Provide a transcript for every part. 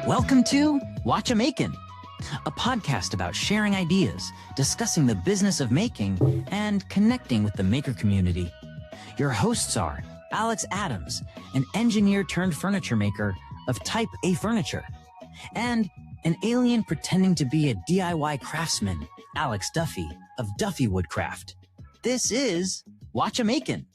Welcome to Watch a Makin', a podcast about sharing ideas, discussing the business of making, and connecting with the maker community. Your hosts are Alex Adams, an engineer turned furniture maker of Type A Furniture, and an alien pretending to be a DIY craftsman, Alex Duffey of Duffey Woodcraft. This is Watch a Makin'.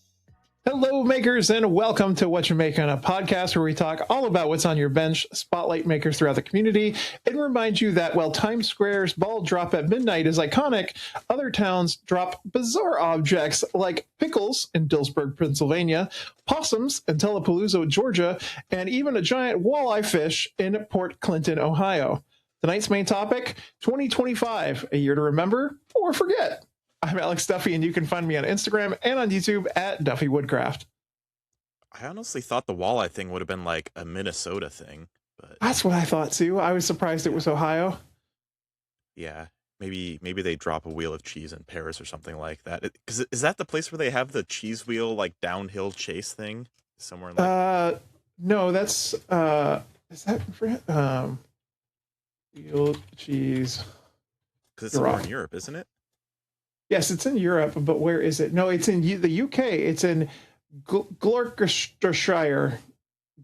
Hello, makers, and welcome to What You're Making, a podcast where we talk all about what's on your bench, spotlight makers throughout the community, and remind you that while Times Square's ball drop at midnight is iconic, other towns drop bizarre objects like pickles in Dillsburg, Pennsylvania, possums in Tallapooza, Georgia, and even a giant walleye fish in Port Clinton, Ohio. Tonight's main topic, 2025, a year to remember or forget. I'm Alex Duffey, and you can find me on Instagram and on YouTube at Duffey Woodcraft. I honestly thought the walleye thing would have been like a Minnesota thing, but That's what I thought too. I was surprised it was Ohio. yeah, maybe they drop a wheel of cheese in Paris or something like that. Because is that the place where they have the cheese wheel like downhill chase thing somewhere? In like... No, that's is that wheel cheese? Because it's more in Europe, isn't it? Yes, it's in Europe, but where is it? No, it's in the UK. It's in Gloucestershire,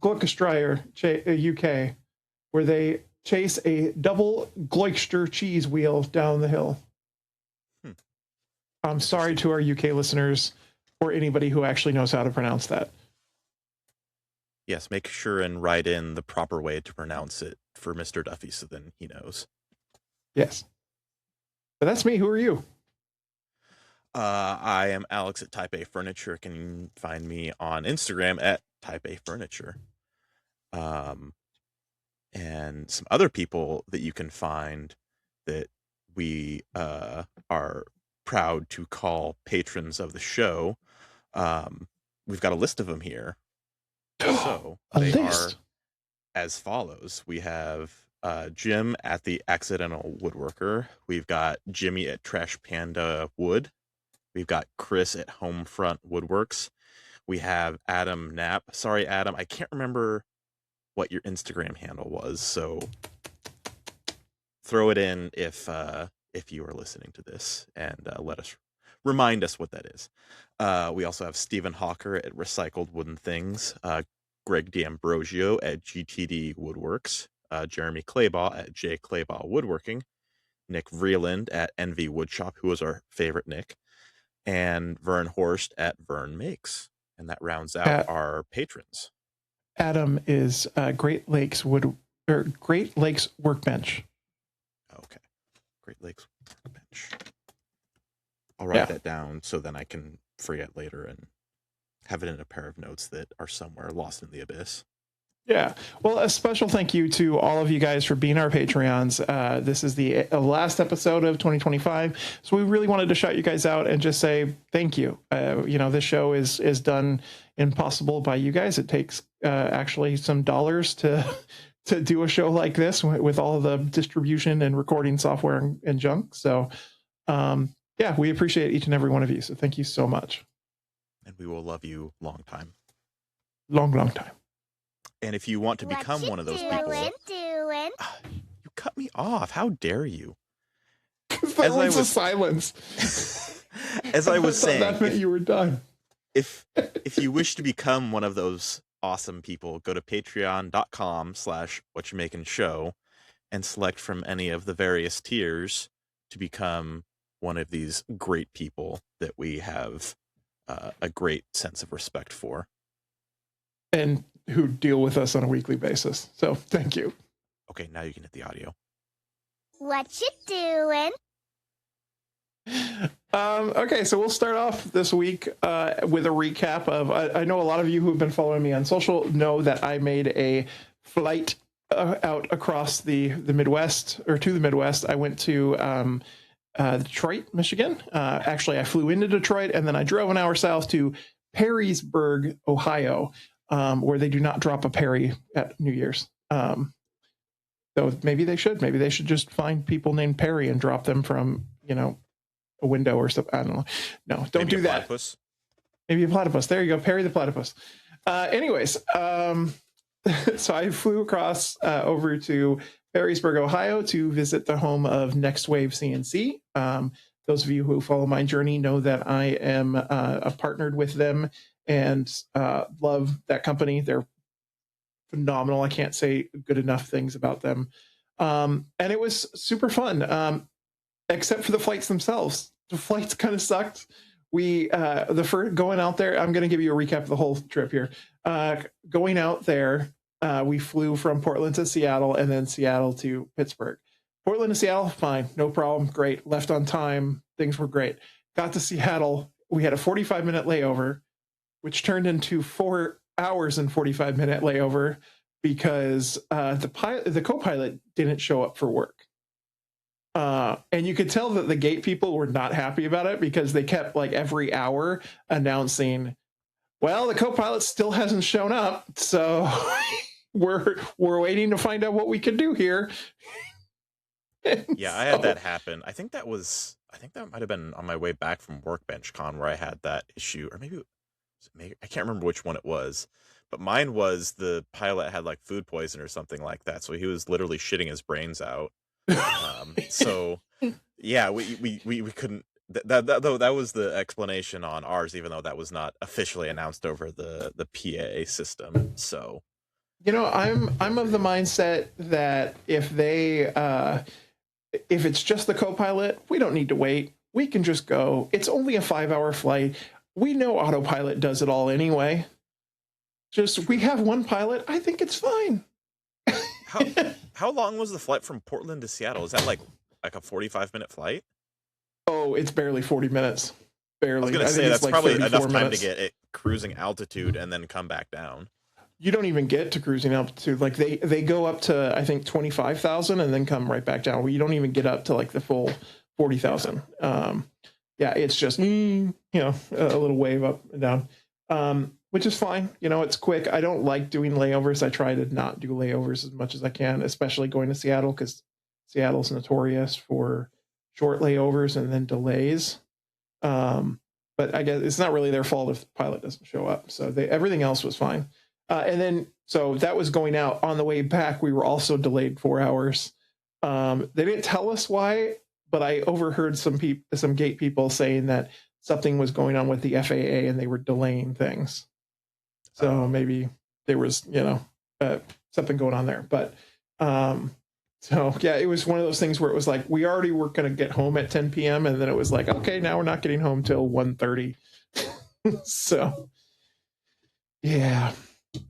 UK, where they chase a double Gloucester cheese wheel down the hill. I'm sorry to our UK listeners or anybody who actually knows how to pronounce that. Yes, make sure and write in the proper way to pronounce it for Mr. Duffy so then he knows. Yes. But that's me. Who are you? I am Alex at Type A Furniture. You can find me on Instagram at Type A Furniture. And some other people that you can find that we are proud to call patrons of the show. We've got a list of them here. So they are as follows. We have Jim at the Accidental Woodworker. We've got Jimmy at Trash Panda Wood. We've got Chris at Homefront Woodworks. We have Adam Knapp. Sorry, Adam, I can't remember what your Instagram handle was, so throw it in if you are listening to this and remind us what that is. We also have Stephen Hawker at Recycled Wooden Things, Greg D'Ambrosio at GTD Woodworks, Jeremy Claybaugh at J. Claybaugh Woodworking, Nick Vreeland at NV Woodshop, who was our favorite Nick, and Vern Horst at Vern Makes. And that rounds out our patrons. Adam is Great Lakes Workbench. Okay. Great Lakes Workbench. I'll write that down so then I can free it later and have it in a pair of notes that are somewhere lost in the abyss. Yeah. Well, a special thank you to all of you guys for being our Patreons. This is the last episode of 2025. So we really wanted to shout you guys out and just say thank you. This show is done impossible by you guys. It takes actually some dollars to do a show like this with all the distribution and recording software and junk. So, we appreciate each and every one of you. So thank you so much. And we will love you long time. Long time. And if you want to become one of those people, you cut me off. How dare you? That was a silence. As I was saying, that meant you were done. If you wish to become one of those awesome people, go to patreon.com/whatyourmakingshow and select from any of the various tiers to become one of these great people that we have a great sense of respect for. And who deal with us on a weekly basis. So thank you. Okay, now you can hit the audio. What you doing? Okay, so we'll start off this week with a recap of, I know a lot of you who have been following me on social know that I made a flight out across the Midwest, or to the Midwest. I went to Detroit, Michigan. Actually, I flew into Detroit, and then I drove an hour south to Perrysburg, Ohio, where they do not drop a Perry at New Year's. So maybe they should. Maybe they should just find people named Perry and drop them from, a window or something. I don't know. No, don't Maybe do that. Platypus. Maybe a platypus. There you go. Perry the platypus. Anyways, so I flew across over to Perrysburg, Ohio to visit the home of Next Wave CNC. Those of you who follow my journey know that I am partnered with them and love that company. They're phenomenal. I can't say good enough things about them. And it was super fun, except for the flights themselves. The flights kind of sucked. The first going out there, I'm going to give you a recap of the whole trip here. Going out there, we flew from Portland to Seattle and then Seattle to Pittsburgh. Portland to Seattle, fine, no problem, great. Left on time, things were great. Got to Seattle, we had a 45-minute layover, which turned into 4 hours and 45-minute layover because the co-pilot didn't show up for work. And you could tell that the gate people were not happy about it because they kept like every hour announcing, well, the co-pilot still hasn't shown up, so we're waiting to find out what we can do here. Yeah, I had that happen. I think that might have been on my way back from Workbench Con where I had that issue, or maybe I can't remember which one it was, but mine was the pilot had like food poison or something like that, so he was literally shitting his brains out. So yeah, we couldn't. That was the explanation on ours, even though that was not officially announced over the PA system. So, I'm of the mindset that if it's just the co-pilot, we don't need to wait. We can just go. It's only a 5-hour flight. We know autopilot does it all anyway. Just we have one pilot. I think it's fine. How long was the flight from Portland to Seattle? Is that like a 45-minute flight? Oh, it's barely 40 minutes. Barely. I was going to say that's like probably enough time to get at cruising altitude and then come back down. You don't even get to cruising altitude. Like they go up to I think 25,000 and then come right back down. You don't even get up to like the full 40,000. Yeah, it's just a little wave up and down, which is fine. It's quick. I don't like doing layovers. I try to not do layovers as much as I can, especially going to Seattle because Seattle's notorious for short layovers and then delays. But I guess it's not really their fault if the pilot doesn't show up. So everything else was fine. And then, so that was going out. On the way back, we were also delayed 4 hours. They didn't tell us why, but I overheard some gate people saying that something was going on with the FAA and they were delaying things. So maybe there was, something going on there. But so yeah, it was one of those things where it was like we already were going to get home at 10 p.m. and then it was like, okay, now we're not getting home till 1:30. So yeah.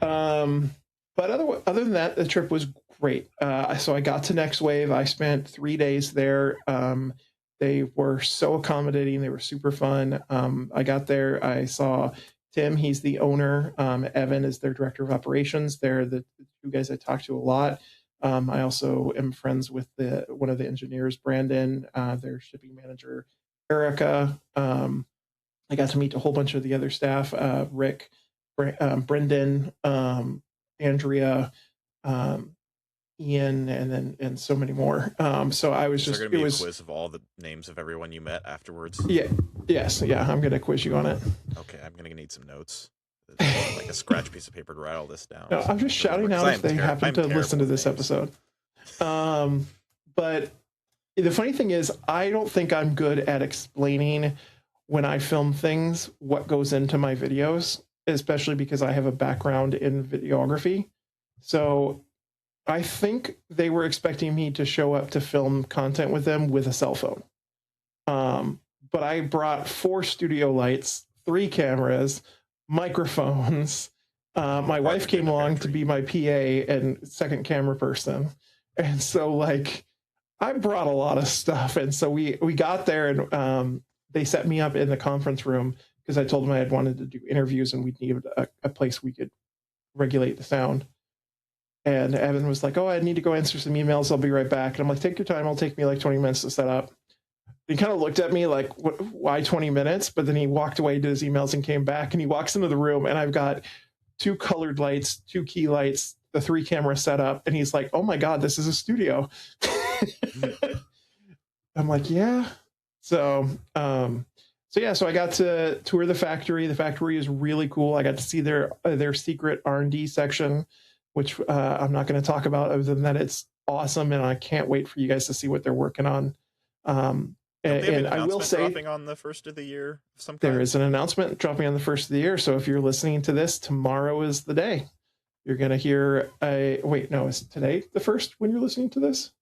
But other than that, the trip was great. So I got to Next Wave. I spent 3 days there. They were so accommodating. They were super fun. I got there. I saw Tim. He's the owner. Evan is their director of operations. They're the two guys I talk to a lot. I also am friends with one of the engineers, Brandon, their shipping manager, Erica. I got to meet a whole bunch of the other staff, Rick, Brendan, Andrea, Ian, and so many more. So I was just. Is there going to be a quiz of all the names of everyone you met afterwards? Yeah. Yes. Yeah. I'm going to quiz you on it. Okay. I'm going to need some notes. Like a scratch piece of paper to write all this down. No, I'm just shouting out if they happen to listen to this episode. But the funny thing is, I don't think I'm good at explaining when I film things what goes into my videos, especially because I have a background in videography. So I think they were expecting me to show up to film content with them with a cell phone. But I brought 4 studio lights, 3 cameras, microphones. My wife came along to be my PA and second camera person. And so like I brought a lot of stuff. And so we got there and they set me up in the conference room because I told them I had wanted to do interviews and we'd need a place we could regulate the sound. And Evan was like, oh, I need to go answer some emails. I'll be right back. And I'm like, take your time. It'll take me like 20 minutes to set up. He kind of looked at me like, why 20 minutes? But then he walked away, did his emails and came back and he walks into the room and I've got 2 colored lights, 2 key lights, the 3 camera setup. And he's like, oh my God, this is a studio. I'm like, yeah. So I got to tour the factory. The factory is really cool. I got to see their secret R&D section, which I'm not going to talk about other than that it's awesome, and I can't wait for you guys to see what they're working on. And I will say, dropping on the first of the year of some kind? There is an announcement dropping on the first of the year. So if you're listening to this, tomorrow is the day. You're going to hear is today the first when you're listening to this?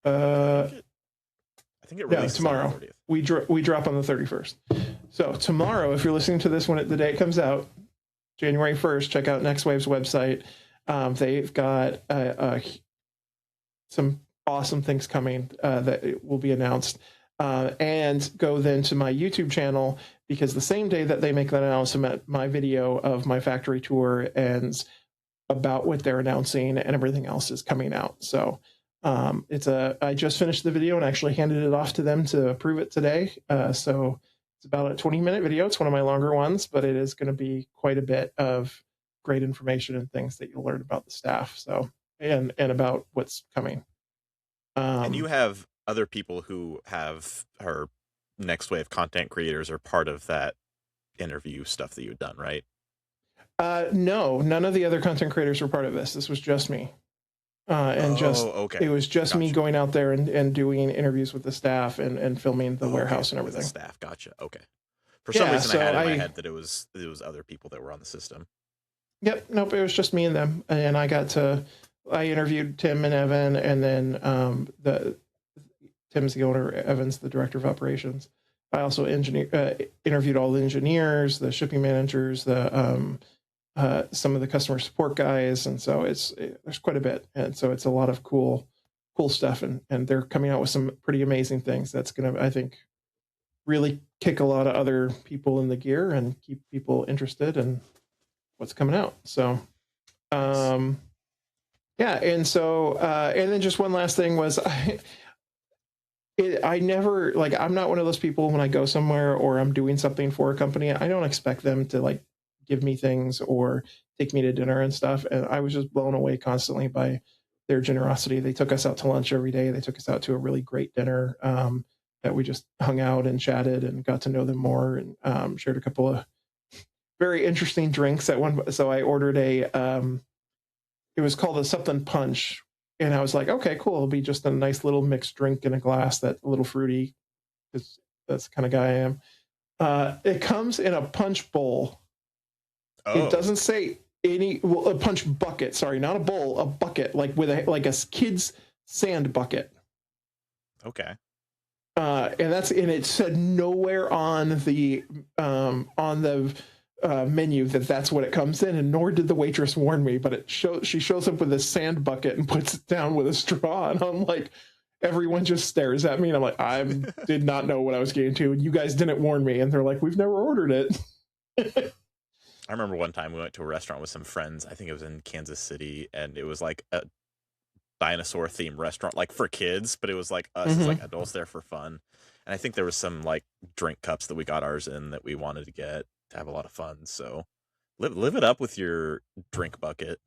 I think it releases tomorrow. On the 30th. We drop on the 31st. So tomorrow, if you're listening to this the day it comes out, January 1st, check out Next Wave's website. They've got some awesome things coming that will be announced, and go then to my YouTube channel, because the same day that they make that announcement, my video of my factory tour and about what they're announcing and everything else is coming out. So I just finished the video and actually handed it off to them to approve it today. So it's about a 20-minute video. It's one of my longer ones, but it is going to be quite a bit of great information and things that you'll learn about the staff. So and about what's coming. And you have other people who are Next Wave content creators are part of that interview stuff that you've done, right? No, none of the other content creators were part of this. This was just me. It was just me going out there and doing interviews with the staff and filming the warehouse and everything. The staff, gotcha. Okay. For some reason, I had in my head that it was other people that were on the system. Yep. Nope. It was just me and them, and I interviewed Tim and Evan, and then Tim's the owner, Evan's the director of operations. I also interviewed all the engineers, the shipping managers, some of the customer support guys, and so there's quite a bit, and so it's a lot of cool stuff, and they're coming out with some pretty amazing things that's going to, I think, really kick a lot of other people in the gear and keep people interested in what's coming out. So, yeah, and so and then just one last thing was I never, I'm not one of those people when I go somewhere or I'm doing something for a company, I don't expect them to give me things or take me to dinner and stuff. And I was just blown away constantly by their generosity. They took us out to lunch every day. They took us out to a really great dinner that we just hung out and chatted and got to know them more, and shared a couple of very interesting drinks at one. So I ordered it was called a something punch. And I was like, okay, cool. It'll be just a nice little mixed drink in a glass that's a little fruity, because that's the kind of guy I am. It comes in a punch bowl. Oh. It doesn't say a punch bucket. Sorry, not a bowl, a bucket, with a kid's sand bucket. Okay. And it said nowhere on the menu that's what it comes in, and nor did the waitress warn me, but she shows up with a sand bucket and puts it down with a straw, and I'm like, everyone just stares at me, and I'm like, I did not know what I was getting to, and you guys didn't warn me. And they're like, we've never ordered it. I remember one time we went to a restaurant with some friends. I think it was in Kansas City, and it was like a dinosaur themed restaurant, for kids, but it was like us as adults there for fun. And I think there was some drink cups that we got ours in that we wanted to get to have a lot of fun. So live it up with your drink bucket.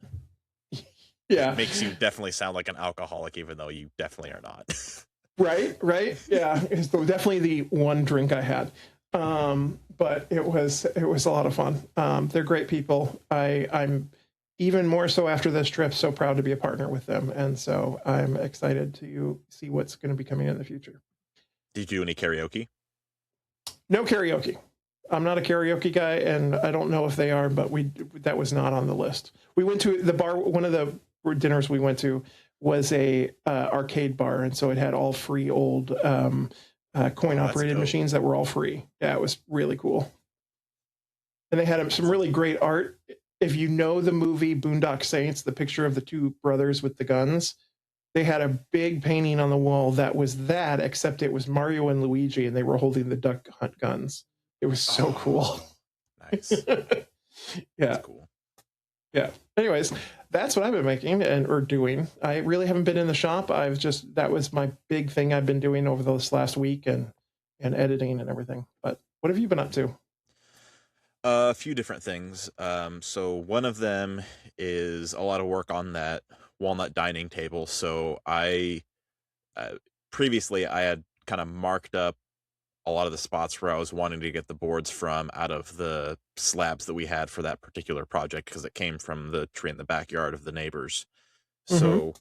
Yeah. It makes you definitely sound like an alcoholic, even though you definitely are not. Right. Yeah. It's definitely the one drink I had. But it was a lot of fun. They're great people. I'm even more so after this trip, so proud to be a partner with them. And so I'm excited to see what's going to be coming in the future. Did you do any karaoke? No karaoke. I'm not a karaoke guy, and I don't know if they are, but that was not on the list. We went to the bar. One of the dinners we went to was a arcade bar, and so it had all free old coin operated machines that were all free. Yeah, it was really cool. And they had some really great art. If you know the movie Boondock Saints, the picture of the two brothers with the guns, they had a big painting on the wall that was that, except it was Mario and Luigi, and they were holding the duck hunt guns. It was so cool. Nice. Yeah. That's cool. Yeah. Anyways, that's what I've been making or doing. I really haven't been in the shop. That was my big thing I've been doing over this last week, and editing and everything. But what have you been up to? A few different things. So one of them is a lot of work on that walnut dining table. So I previously I had kind of marked up a lot of the spots where I was wanting to get the boards from out of the slabs that we had for that particular project, because it came from the tree in the backyard of the neighbors. So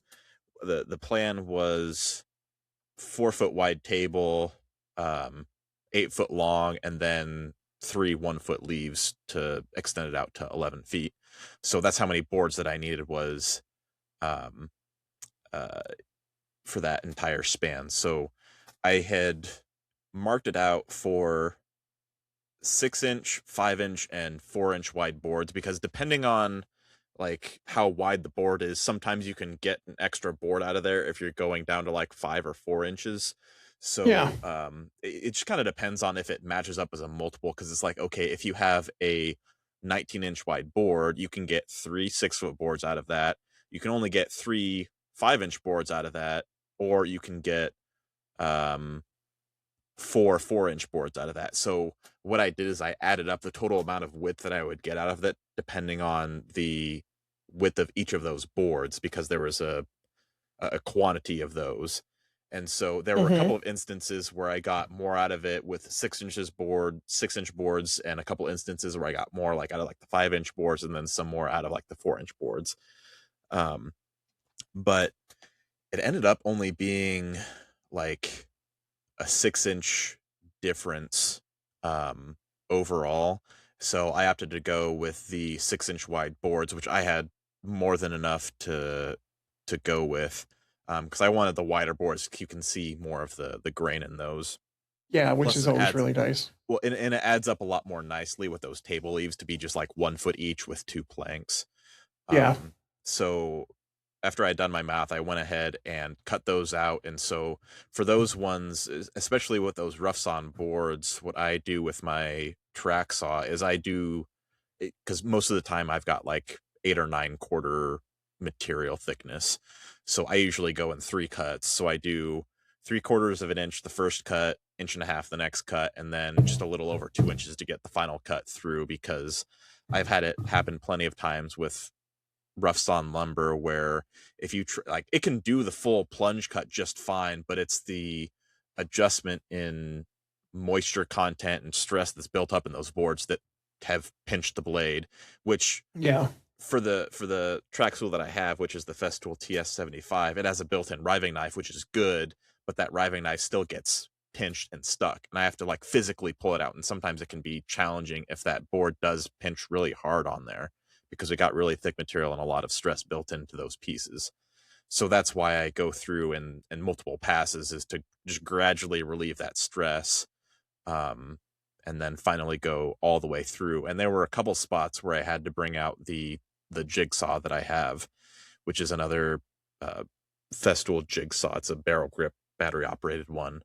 the plan was 4-foot wide table, 8-foot long, and then 3 1-foot leaves to extend it out to 11 feet. So that's how many boards that I needed was um, for that entire span. So I had marked it out for 6-inch, 5-inch, and 4-inch wide boards, because depending on like how wide the board is, sometimes you can get an extra board out of there if you're going down to like 5 or 4 inches. So it just kind of depends on if it matches up as a multiple, because it's like, okay, if you have a 19-inch wide board, you can get 3 6-foot boards out of that. You can only get 3 5-inch boards out of that, or you can get 4 4-inch boards out of that. So what I did is I added up the total amount of width that I would get out of it, depending on the width of each of those boards, because there was a quantity of those. And so there were a couple of instances where I got more out of it with 6-inch boards, and a couple instances where I got more like out of like the 5-inch boards, and then some more out of like the 4-inch boards. But it ended up only being like a 6-inch difference overall. So I opted to go with the 6-inch wide boards, which I had more than enough to go with, because I wanted the wider boards. You can see more of the grain in those. Yeah, which Plus is it always adds- really nice. Well, and it adds up a lot more nicely with those table leaves to be just like 1 foot each with 2 planks. Yeah. So after I'd done my math, I went ahead and cut those out. And so for those ones, especially with those rough sawn boards, what I do with my track saw is I do, because most of the time I've got like 8 or 9 quarter material thickness. So I usually go in 3 cuts. So I do 3/4 of an inch the first cut, 1.5 inches the next cut, and then just a little over 2 inches to get the final cut through, because I've had it happen plenty of times with rough sawn lumber where if you like, it can do the full plunge cut just fine, but it's the adjustment in moisture content and stress that's built up in those boards that have pinched the blade, which for the track tool that I have, which is the Festool TS75, it has a built-in riving knife, which is good, but that riving knife still gets pinched and stuck, and I have to like physically pull it out, and sometimes it can be challenging if that board does pinch really hard on there, because it got really thick material and a lot of stress built into those pieces. So that's why I go through in multiple passes, is to just gradually relieve that stress, and then finally go all the way through. And there were a couple spots where I had to bring out the jigsaw that I have, which is another Festool jigsaw. It's a barrel grip battery operated one.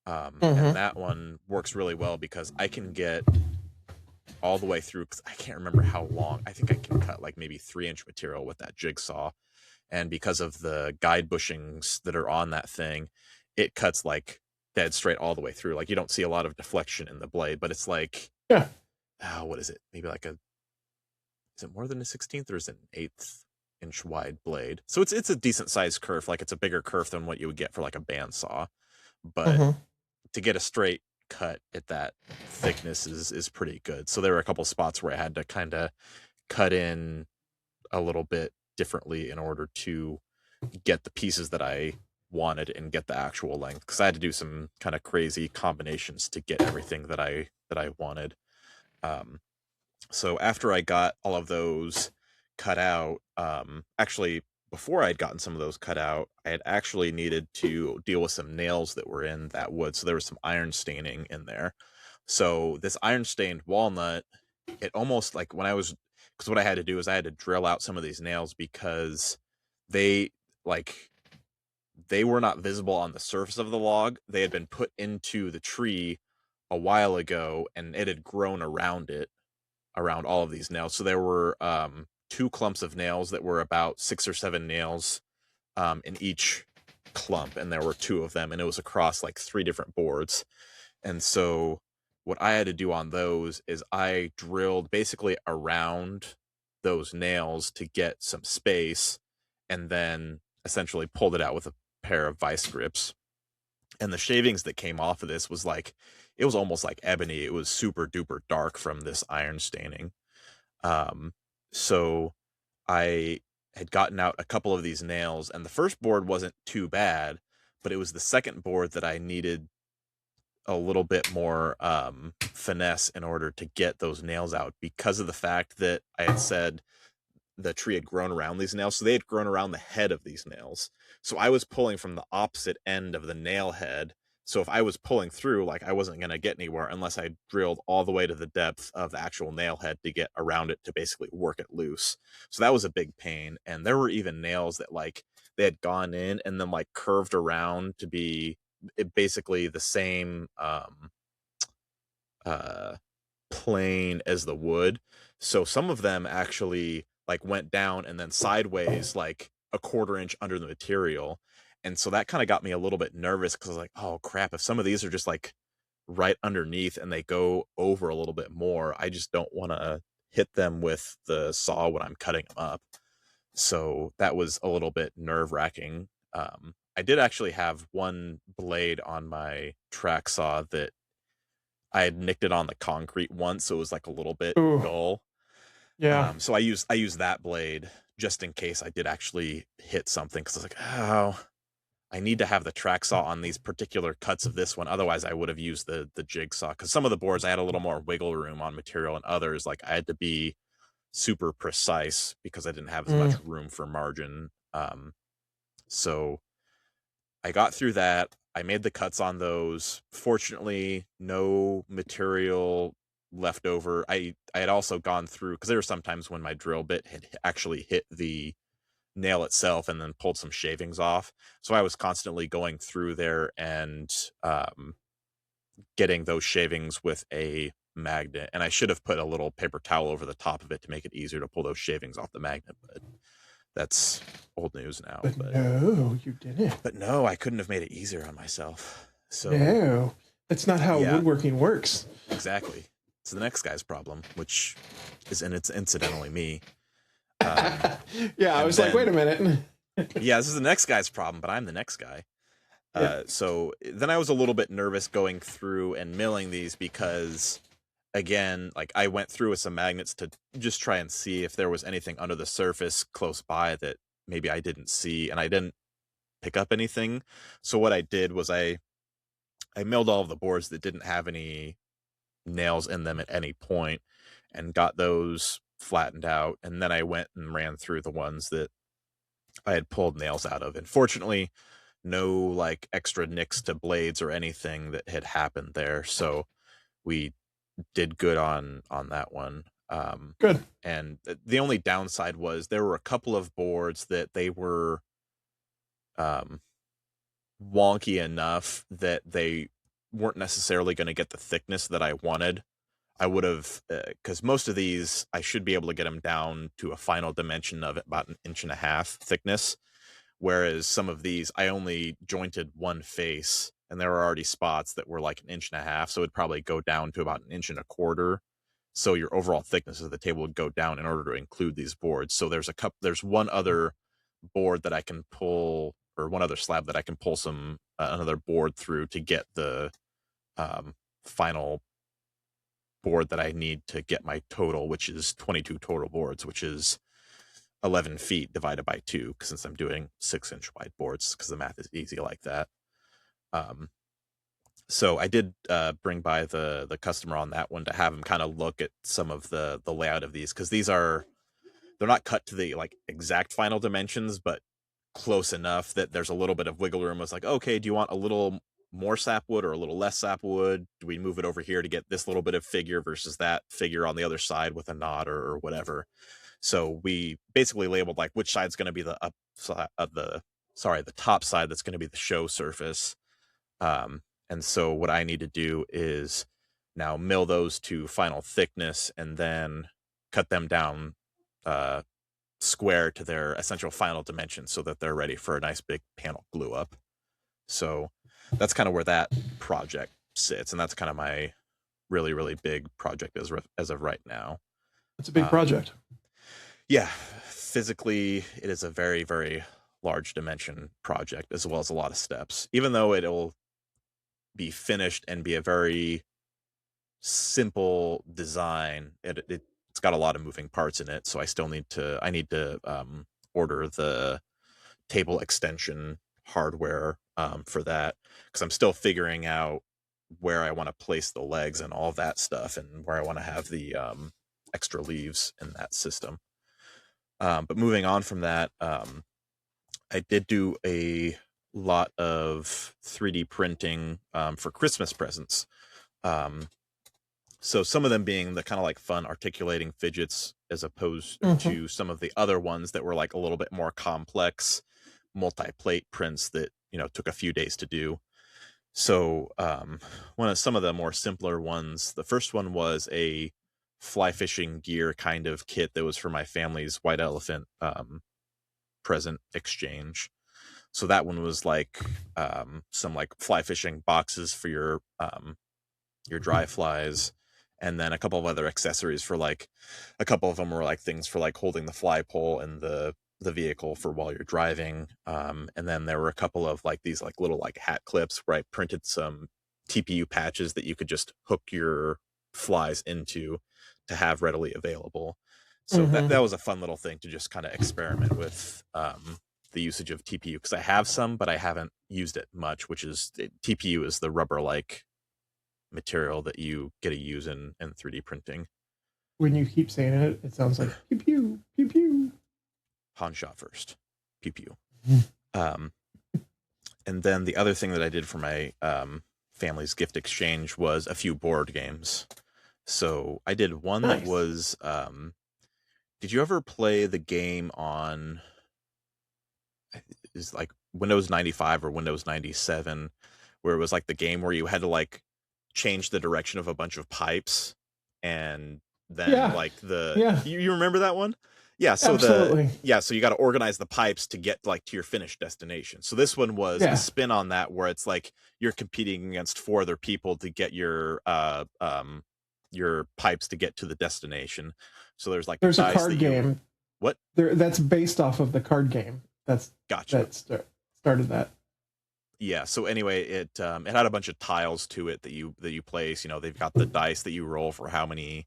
And that one works really well because I can get all the way through, because I can't remember how long. I think I can cut like maybe 3-inch material with that jigsaw. And because of the guide bushings that are on that thing, it cuts like dead straight all the way through. Like you don't see a lot of deflection in the blade, but it's like, what is it? Maybe like is it more than a 1/16 or is it an 1/8 inch wide blade? So it's a decent sized kerf. Like it's a bigger kerf than what you would get for like a bandsaw. But to get a straight cut at that thickness is pretty good. So there were a couple spots where I had to kind of cut in a little bit differently in order to get the pieces that I wanted and get the actual length, because I had to do some kind of crazy combinations to get everything that I wanted. So after I got all of those cut out, actually before I'd gotten some of those cut out, I had actually needed to deal with some nails that were in that wood. So there was some iron staining in there. So this iron stained walnut, it almost like when I was, because what I had to do is I had to drill out some of these nails because they were not visible on the surface of the log. They had been put into the tree a while ago, and it had grown around all of these nails. So there were 2 clumps of nails that were about 6 or 7 nails in each clump, and there were 2 of them, and it was across like 3 different boards. And so what I had to do on those is I drilled basically around those nails to get some space, and then essentially pulled it out with a pair of vice grips. And the shavings that came off of this was like, it was almost like ebony. It was super duper dark from this iron staining. So I had gotten out a couple of these nails, and the first board wasn't too bad, but it was the second board that I needed a little bit more finesse in order to get those nails out, because of the fact that I had said the tree had grown around these nails. So they had grown around the head of these nails. So I was pulling from the opposite end of the nail head. So if I was pulling through, like, I wasn't going to get anywhere unless I drilled all the way to the depth of the actual nail head to get around it to basically work it loose. So that was a big pain. And there were even nails that, like, they had gone in and then like curved around to be basically the same plane as the wood. So some of them actually like went down and then sideways like a 1/4 inch under the material. And so that kind of got me a little bit nervous, because I was like, oh crap, if some of these are just like right underneath and they go over a little bit more, I just don't want to hit them with the saw when I'm cutting them up. So that was a little bit nerve-wracking. I did actually have one blade on my track saw that I had nicked it on the concrete once, so it was like a little bit dull. Yeah. So I used that blade just in case I did actually hit something, because I was like, oh, I need to have the track saw on these particular cuts of this one. Otherwise, I would have used the jigsaw, because some of the boards I had a little more wiggle room on material, and others, like, I had to be super precise because I didn't have as much room for margin. So I got through that. I made the cuts on those. Fortunately, no material left over. I had also gone through, because there were some times when my drill bit had actually hit the nail itself and then pulled some shavings off. So I was constantly going through there and getting those shavings with a magnet. And I should have put a little paper towel over the top of it to make it easier to pull those shavings off the magnet, but that's old news now. But no, you didn't. But no, I couldn't have made it easier on myself. So no, that's not how woodworking works. Exactly. It's the next guy's problem, which is incidentally me. Yeah, I was like, wait a minute. Yeah, this is the next guy's problem, but I'm the next guy. So then I was a little bit nervous going through and milling these, because again, like, I went through with some magnets to just try and see if there was anything under the surface close by that maybe I didn't see, and I didn't pick up anything. So what I did was I milled all of the boards that didn't have any nails in them at any point and got those flattened out, and then I went and ran through the ones that I had pulled nails out of. And fortunately, no like extra nicks to blades or anything that had happened there, so we did good on that one. Good. And the only downside was there were a couple of boards that they were wonky enough that they weren't necessarily going to get the thickness that I wanted. I would have, because most of these I should be able to get them down to a final dimension of about 1.5 inches thickness, whereas some of these I only jointed one face, and there were already spots that were like 1.5 inches, so it'd probably go down to about 1.25 inches. So your overall thickness of the table would go down in order to include these boards. So there's one other board that I can pull, or one other slab that I can pull some another board through to get the final board that I need to get my total, which is 22 total boards, which is 11 feet divided by 2, since I'm doing 6-inch wide boards, because the math is easy like that. So I did bring by the customer on that one to have him kind of look at some of the layout of these, because they're not cut to the like exact final dimensions, but close enough that there's a little bit of wiggle room. It's like, okay, do you want a little more sapwood or a little less sapwood? Do we move it over here to get this little bit of figure versus that figure on the other side with a knot or whatever? So we basically labeled like which side's going to be the top side that's going to be the show surface. And so what I need to do is now mill those to final thickness and then cut them down square to their essential final dimensions so that they're ready for a nice big panel glue up. So that's kind of where that project sits, and that's kind of my really, really big project as of right now. It's a big project. Yeah, physically, it is a very, very large dimension project, as well as a lot of steps. Even though it'll be finished and be a very simple design. It's got a lot of moving parts in it, so I need to order the table extension hardware for that, because I'm still figuring out where I want to place the legs and all that stuff, and where I want to have the extra leaves in that system. But moving on from that, I did do a lot of 3D printing for Christmas presents. So some of them being the kind of like fun articulating fidgets, as opposed to some of the other ones that were like a little bit more complex multi-plate prints that, took a few days to do. So some of the more simpler ones, the first one was a fly fishing gear kind of kit that was for my family's white elephant present exchange. So that one was like some like fly fishing boxes for your dry flies, and then a couple of other accessories for like, a couple of them were like things for like holding the fly pole and the vehicle for while you're driving. And then there were a couple of like these like little like hat clips where I printed some TPU patches that you could just hook your flies into to have readily available. So that was a fun little thing to just kind of experiment with the usage of TPU, because I have some, but I haven't used it much, TPU is the rubber like material that you get to use in 3D printing. When you keep saying it, it sounds like pew pew pew pew. Han shot first, pew pew. And then the other thing that I did for my family's gift exchange was a few board games. So I did one that was, did you ever play the game on, is like Windows 95 or Windows 97, where it was like the game where you had to like change the direction of a bunch of pipes, and then you remember that one? Yeah, so absolutely. So you got to organize the pipes to get like to your finished destination. So this one was a spin on that, where it's like you're competing against 4 other people to get your pipes to get to the destination. So there's like a card game. What? That's based off of the card game. That's gotcha. That started that. Yeah. So anyway, it had a bunch of tiles to it that you place. They've got the dice that you roll for how many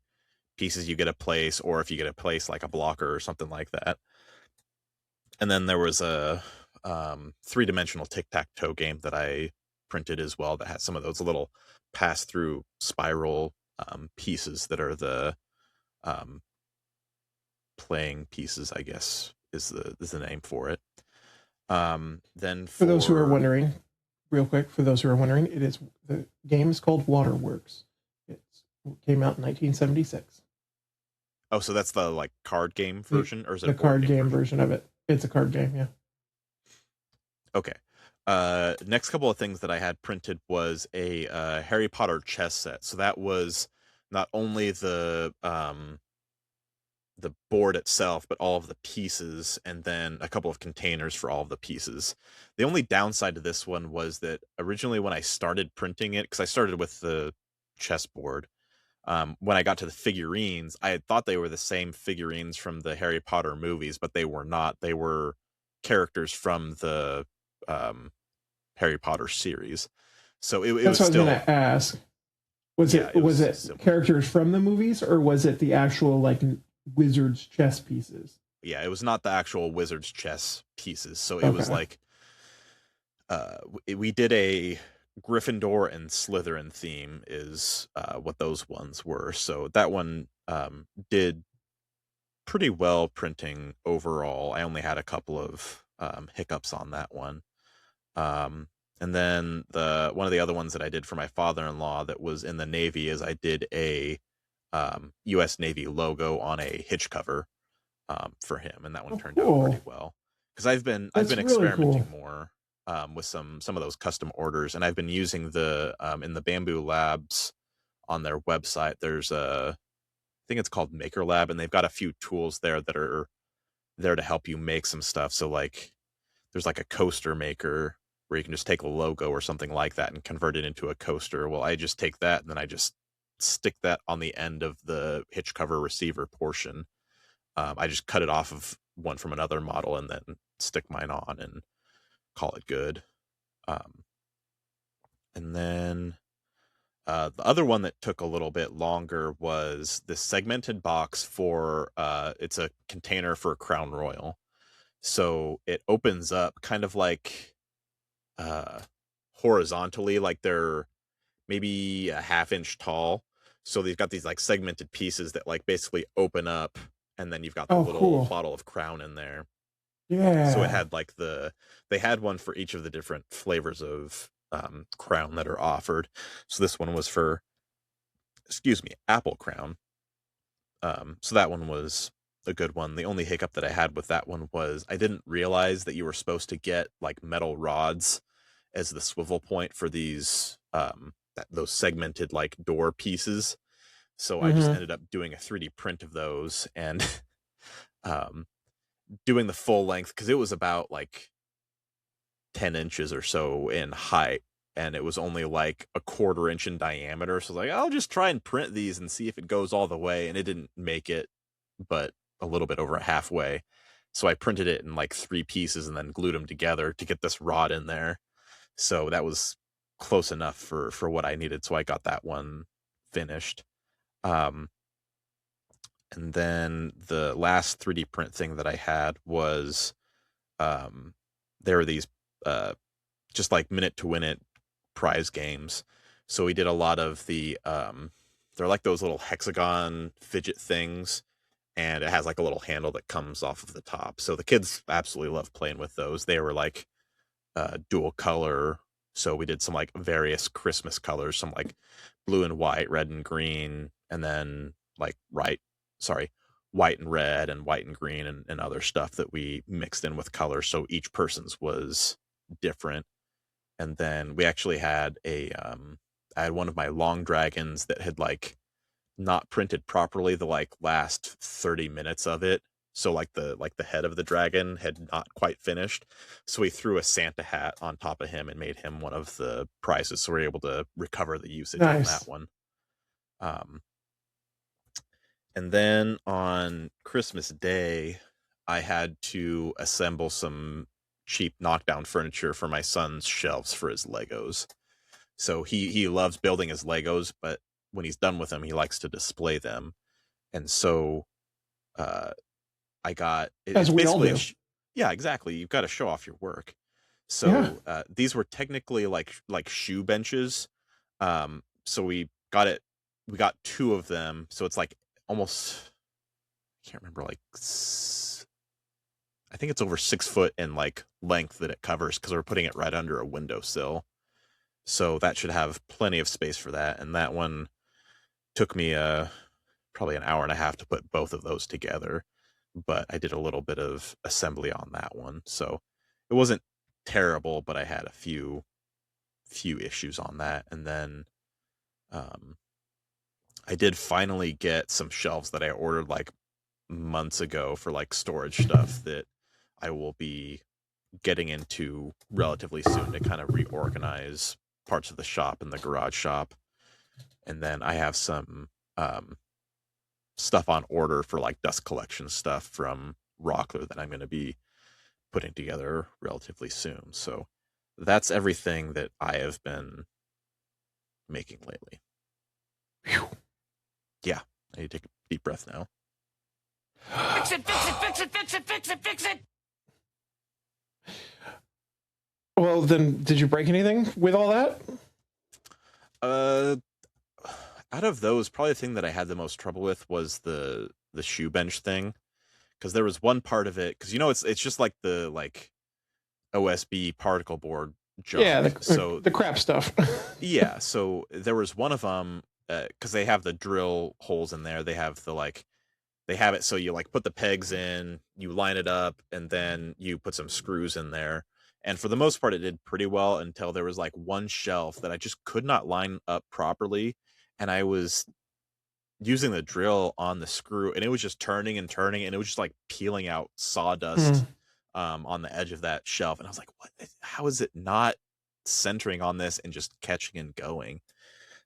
pieces you get to place, or if you get to place like a blocker or something like that. And then there was a 3-dimensional tic-tac-toe game that I printed as well that had some of those little pass-through spiral pieces that are the playing pieces, I guess is the name for it. Then for those who are wondering, real quick, the game is called Waterworks. It came out in 1976. Oh, so that's the like card game version, or is it the card game version of it? It's a card game, yeah. Okay. Next couple of things that I had printed was a Harry Potter chess set. So that was not only the board itself, but all of the pieces, and then a couple of containers for all of the pieces. The only downside to this one was that originally when I started printing it, because I started with the chessboard, when I got to the figurines, I had thought they were the same figurines from the Harry Potter movies, but they were not. They were characters from the Harry Potter series. So it was still. That's what I was going to ask. Was it characters from the movies, or was it the actual like Wizard's chess pieces? Yeah, it was not the actual Wizard's chess pieces. So it was like we did a Gryffindor and Slytherin theme is what those ones were. So that one did pretty well printing overall. I only had a couple of hiccups on that one. And then one of the other ones that I did for my father-in-law that was in the Navy is I did a U.S. Navy logo on a hitch cover for him, and that one turned out pretty well. Because I've been experimenting more with some of those custom orders, and I've been using the in the Bamboo Labs on their website. There's I think it's called Maker Lab, and they've got a few tools there that are there to help you make some stuff. So like there's like a coaster maker where you can just take a logo or something like that and convert it into a coaster. Well, I just take that and then I just stick that on the end of the hitch cover receiver portion. I just cut it off of one from another model and then stick mine on and call it good. And then The other one that took a little bit longer was this segmented box for it's a container for Crown Royal. So it opens up kind of like horizontally, like they're maybe a half-inch tall. So they've got these like segmented pieces that like basically open up, and then you've got the little cool. bottle of Crown in there. Yeah. So it had like they had one for each of the different flavors of Crown that are offered. So this one was for, apple Crown. So that one was a good one. The only hiccup that I had with that one was I didn't realize that you were supposed to get like metal rods as the swivel point for these those segmented like door pieces. So I just ended up doing a 3D print of those and doing the full length, because it was about like 10 inches or so in height, and it was only like a 1/4 inch in diameter. So I was like, I'll just try and print these and see if it goes all the way. And it didn't make it, but a little bit over halfway. So I printed it in like 3 pieces and then glued them together to get this rod in there. So that was close enough for what I needed. So I got that one finished. And then the last 3D print thing that I had was there were these just like minute to win it prize games. So we did a lot of the they're like those little hexagon fidget things, and it has like a little handle that comes off of the top. So the kids absolutely love playing with those. They were like dual color. So we did some like various Christmas colors, some like blue and white, red and green, and then like white and red and white and green and other stuff that we mixed in with color. So each person's was different. And then we actually had I had one of my long dragons that had like not printed properly the like last 30 minutes of it. So like the head of the dragon had not quite finished. So we threw a Santa hat on top of him and made him one of the prizes. So we were able to recover the usage on that one. And then on Christmas Day, I had to assemble some cheap knockdown furniture for my son's shelves for his Legos. So he loves building his Legos, but when he's done with them, he likes to display them. And so I got as we all do. Yeah, exactly. You've got to show off your work. So these were technically like shoe benches. So we got 2 of them. So it's like almost, I can't remember, like I think it's over 6 foot in like length that it covers, because we're putting it right under a windowsill. So that should have plenty of space for that. And that one took me probably an hour and a half to put both of those together. But I did a little bit of assembly on that one. So it wasn't terrible, but I had a few issues on that. And then I did finally get some shelves that I ordered like months ago for like storage stuff that I will be getting into relatively soon to kind of reorganize parts of the shop and the garage shop. And then I have some stuff on order for like dust collection stuff from Rockler that I'm going to be putting together relatively soon. So that's everything that I have been making lately. Whew. Yeah, I need to take a deep breath now. Fix it, fix it, fix it, fix it, fix it, fix it. Well, then, did you break anything with all that? Out of those, probably the thing that I had the most trouble with was the shoe bench thing, because there was one part of it, because it's just like the like OSB particle board junk. Yeah, the crap stuff. Yeah, so there was one of them, because they have the drill holes in there. They have they have it so you like put the pegs in, you line it up, and then you put some screws in there. And for the most part, it did pretty well until there was like one shelf that I just could not line up properly. And I was using the drill on the screw, and it was just turning and turning, and it was just like peeling out sawdust on the edge of that shelf. And I was like, what? How is it not centering on this and just catching and going?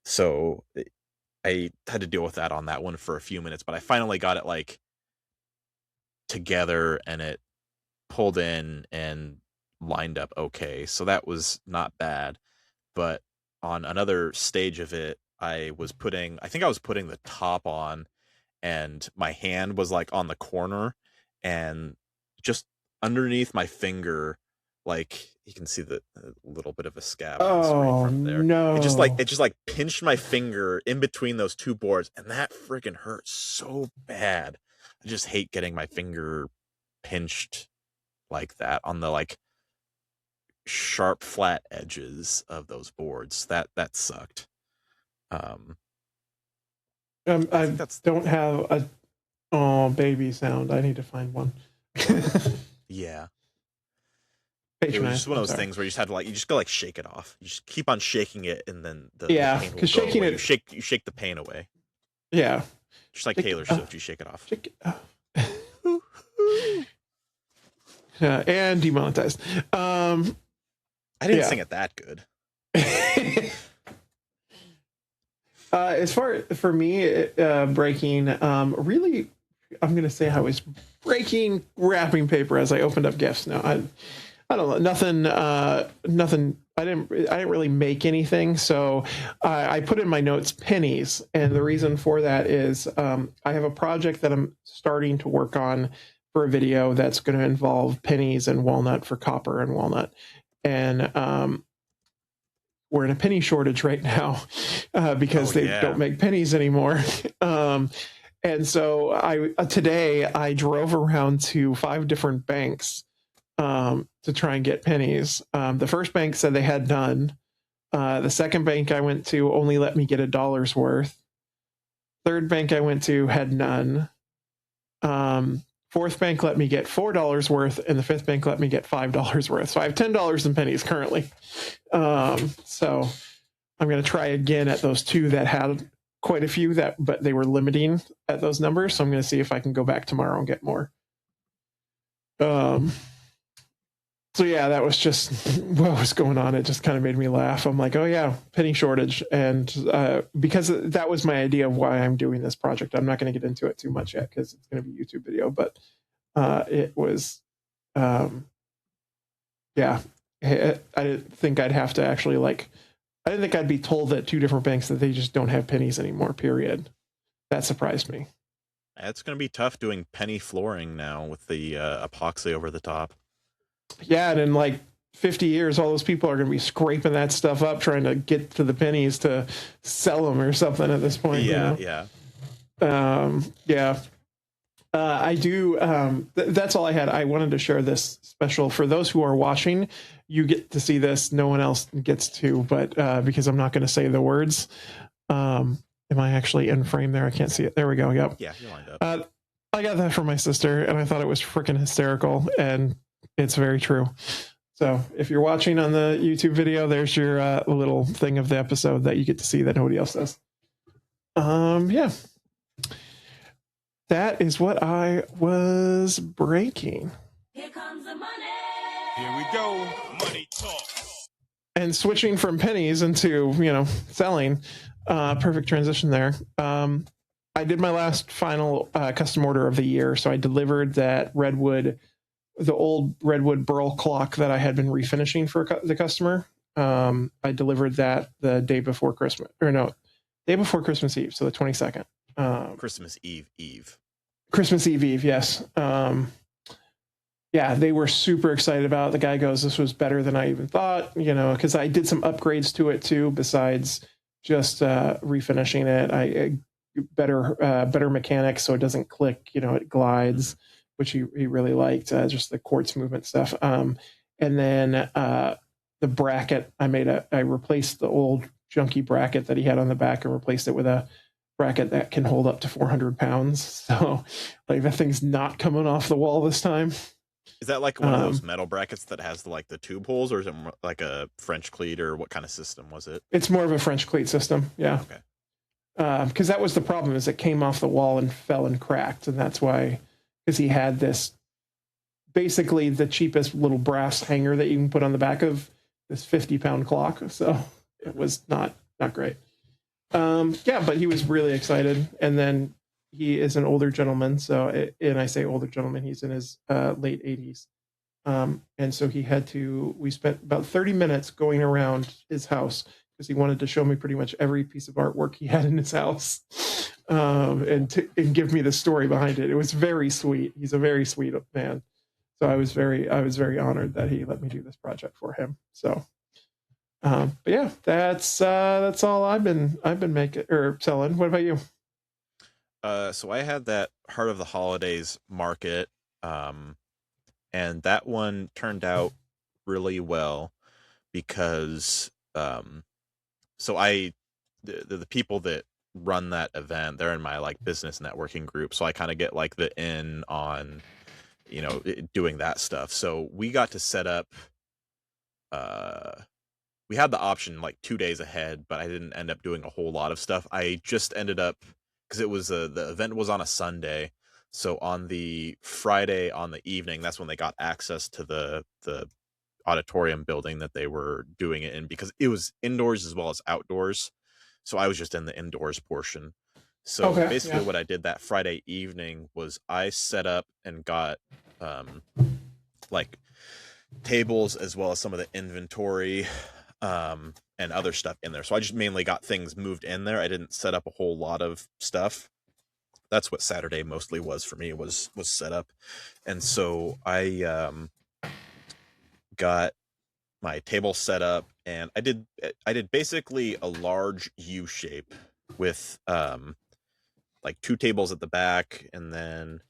So I had to deal with that on that one for a few minutes, but I finally got it like together, and it pulled in and lined up okay. So that was not bad. But on another stage of it, I think I was putting the top on, and my hand was like on the corner, and just underneath my finger, like you can see the little bit of a scab on the screen from there. No. It just like pinched my finger in between those two boards, and that freaking hurt so bad. I just hate getting my finger pinched like that on the like sharp flat edges of those boards. That sucked. I don't have a baby sound. I need to find one. Yeah. Page It was nine. just one of those Sorry. things where you just had to like, you just go like shake it off. You just keep on shaking it, and then the Yeah, pain will 'cause go shaking away. it- You shake the pain away. Yeah. Just like Shake Taylor it Swift, you shake it off. And demonetized. I didn't yeah. sing it that good. As far for me, breaking, really, I'm gonna say I was breaking wrapping paper as I opened up gifts. No, I don't know, nothing. I didn't really make anything, so I put in my notes pennies, and the reason for that is I have a project that I'm starting to work on for a video that's going to involve pennies and walnut for copper and walnut, and we're in a penny shortage right now because they don't make pennies anymore. And so today I drove around to 5 different banks to try and get pennies. The first bank said they had none. The second bank I went to only let me get $1 worth. Third bank I went to had none. Fourth bank let me get $4 worth, and the fifth bank let me get $5 worth. So I have $10 in pennies currently. So I'm going to try again at those 2 that had quite a few, but they were limiting at those numbers. So I'm going to see if I can go back tomorrow and get more. So yeah, that was just what was going on. It just kind of made me laugh. I'm like, oh yeah, penny shortage. And because that was my idea of why I'm doing this project. I'm not going to get into it too much yet because it's going to be a YouTube video, but it was, yeah, I didn't think I'd have to actually I didn't think I'd be told at 2 different banks that they just don't have pennies anymore, period. That surprised me. It's going to be tough doing penny flooring now with the epoxy over the top. Yeah, and in 50 years, all those people are going to be scraping that stuff up, trying to get to the pennies to sell them or something at this point. Yeah, you know? Yeah. I do. That's all I had. I wanted to share this special for those who are watching. You get to see this. No one else gets to, but because I'm not going to say the words. Am I actually in frame there? I can't see it. There we go. Yep. Yeah, you're lined up. I got that from my sister, and I thought it was freaking hysterical, and it's very true. So if you're watching on the YouTube video, there's your little thing of the episode that you get to see that nobody else does. Yeah. That is what I was breaking. Here comes the money. Here we go. Money talk. And switching from pennies into, selling. Perfect transition there. I did my last final custom order of the year. So I delivered that the old redwood burl clock that I had been refinishing for the customer. I delivered that the day before Christmas, day before Christmas Eve. So the 22nd. Christmas Eve. Christmas Eve, yes. Yeah, they were super excited about it. The guy goes, this was better than I even thought, because I did some upgrades to it too, besides just refinishing it. I better mechanics so it doesn't click, it glides, which he really liked, just the quartz movement stuff. And then the bracket, I replaced the old junky bracket that he had on the back and replaced it with a bracket that can hold up to 400 pounds. So that thing's not coming off the wall this time. Is that like one of those metal brackets that has the tube holes, or is it like a French cleat, or what kind of system was it? It's more of a French cleat system. Yeah. Okay. Because that was the problem, is it came off the wall and fell and cracked. And that's why, because he had this, basically the cheapest little brass hanger that you can put on the back of this 50-pound clock. So it was not great. Yeah, but he was really excited. And then he is an older gentleman. So, and I say older gentleman, he's in his late 80s. And so we spent about 30 minutes going around his house because he wanted to show me pretty much every piece of artwork he had in his house, and give me the story behind it. It was very sweet. He's a very sweet man. So I was very honored that he let me do this project for him. So, but yeah, that's all I've been making or selling. What about you? So I had that Heart of the Holidays market, and that one turned out really well because, so the people that run that event, they're in my like business networking group. So I kind of get like the in on, doing that stuff. So we got to set up, we had the option like 2 days ahead, but I didn't end up doing a whole lot of stuff. I just ended up, because it was the event was on a Sunday. So on the Friday on the evening, that's when they got access to the auditorium building that they were doing it in, because it was indoors as well as outdoors. So I was just in the indoors portion. So basically what I did that Friday evening was I set up and got like tables as well as some of the inventory and other stuff in there. So I just mainly got things moved in there. I didn't set up a whole lot of stuff. That's what Saturday mostly was for me, was set up. And so I got my table set up, and I did basically a large U shape with like 2 tables at the back, and then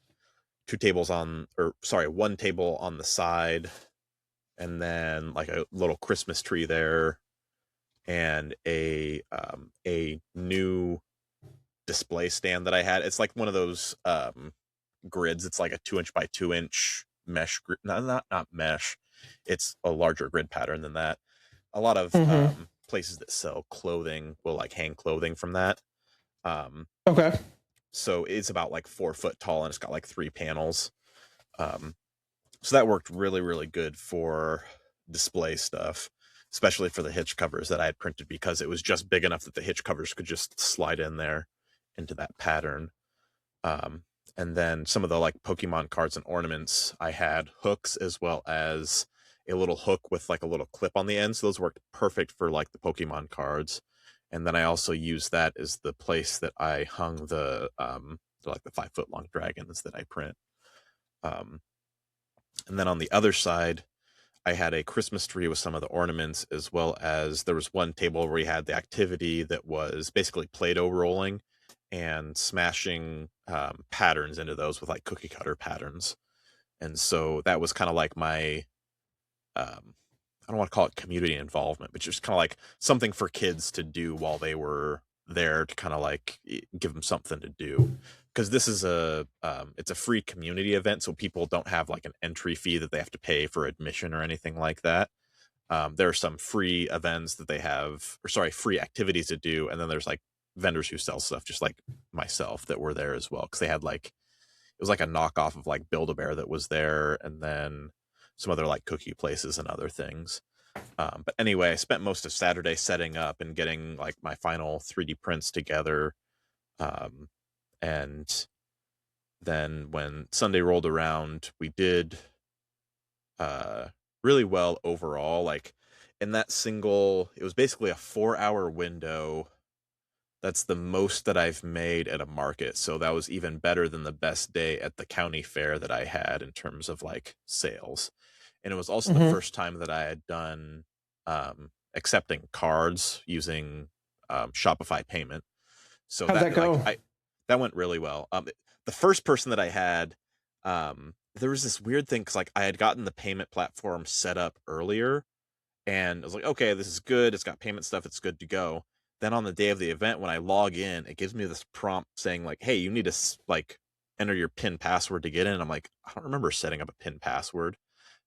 2 tables one table on the side, and then like a little Christmas tree there, and a new display stand that I had. It's like one of those grids. It's like a 2-inch by 2-inch mesh grid. Not mesh. It's a larger grid pattern than that. A lot of places that sell clothing will like hang clothing from that. Okay. So it's about like 4 foot tall, and it's got like 3 panels. So that worked really, really good for display stuff, especially for the hitch covers that I had printed, because it was just big enough that the hitch covers could just slide in there into that pattern. And then some of the like Pokemon cards and ornaments, I had hooks as well as a little hook with like a little clip on the end. So those worked perfect for like the Pokemon cards. And then I also used that as the place that I hung the 5 foot long dragons that I print. And then on the other side, I had a Christmas tree with some of the ornaments, as well as there was one table where we had the activity that was basically Play-Doh rolling and smashing patterns into those with like cookie cutter patterns. And so that was kind of like my, I don't want to call it community involvement, but just kind of like something for kids to do while they were there, to kind of like give them something to do. Because this is it's a free community event, so people don't have like an entry fee that they have to pay for admission or anything like that. There are some free events that they have, free activities to do, and then there's like vendors who sell stuff, just like myself, that were there as well, because they had like, it was like a knockoff of like Build-A-Bear that was there, and then some other like cookie places and other things. But anyway, I spent most of Saturday setting up and getting like my final 3D prints together. And then when Sunday rolled around, we did really well overall. Like in that single, it was basically a 4-hour window. That's the most that I've made at a market. So that was even better than the best day at the county fair that I had in terms of like sales. And it was also the first time that I had done accepting cards using Shopify payment. So How'd that go? That went really well. The first person that I had, there was this weird thing, because like I had gotten the payment platform set up earlier, and I was like, okay, this is good. It's got payment stuff. It's good to go. Then on the day of the event, when I log in, it gives me this prompt saying like, hey, you need to like enter your PIN password to get in. I'm like, I don't remember setting up a PIN password.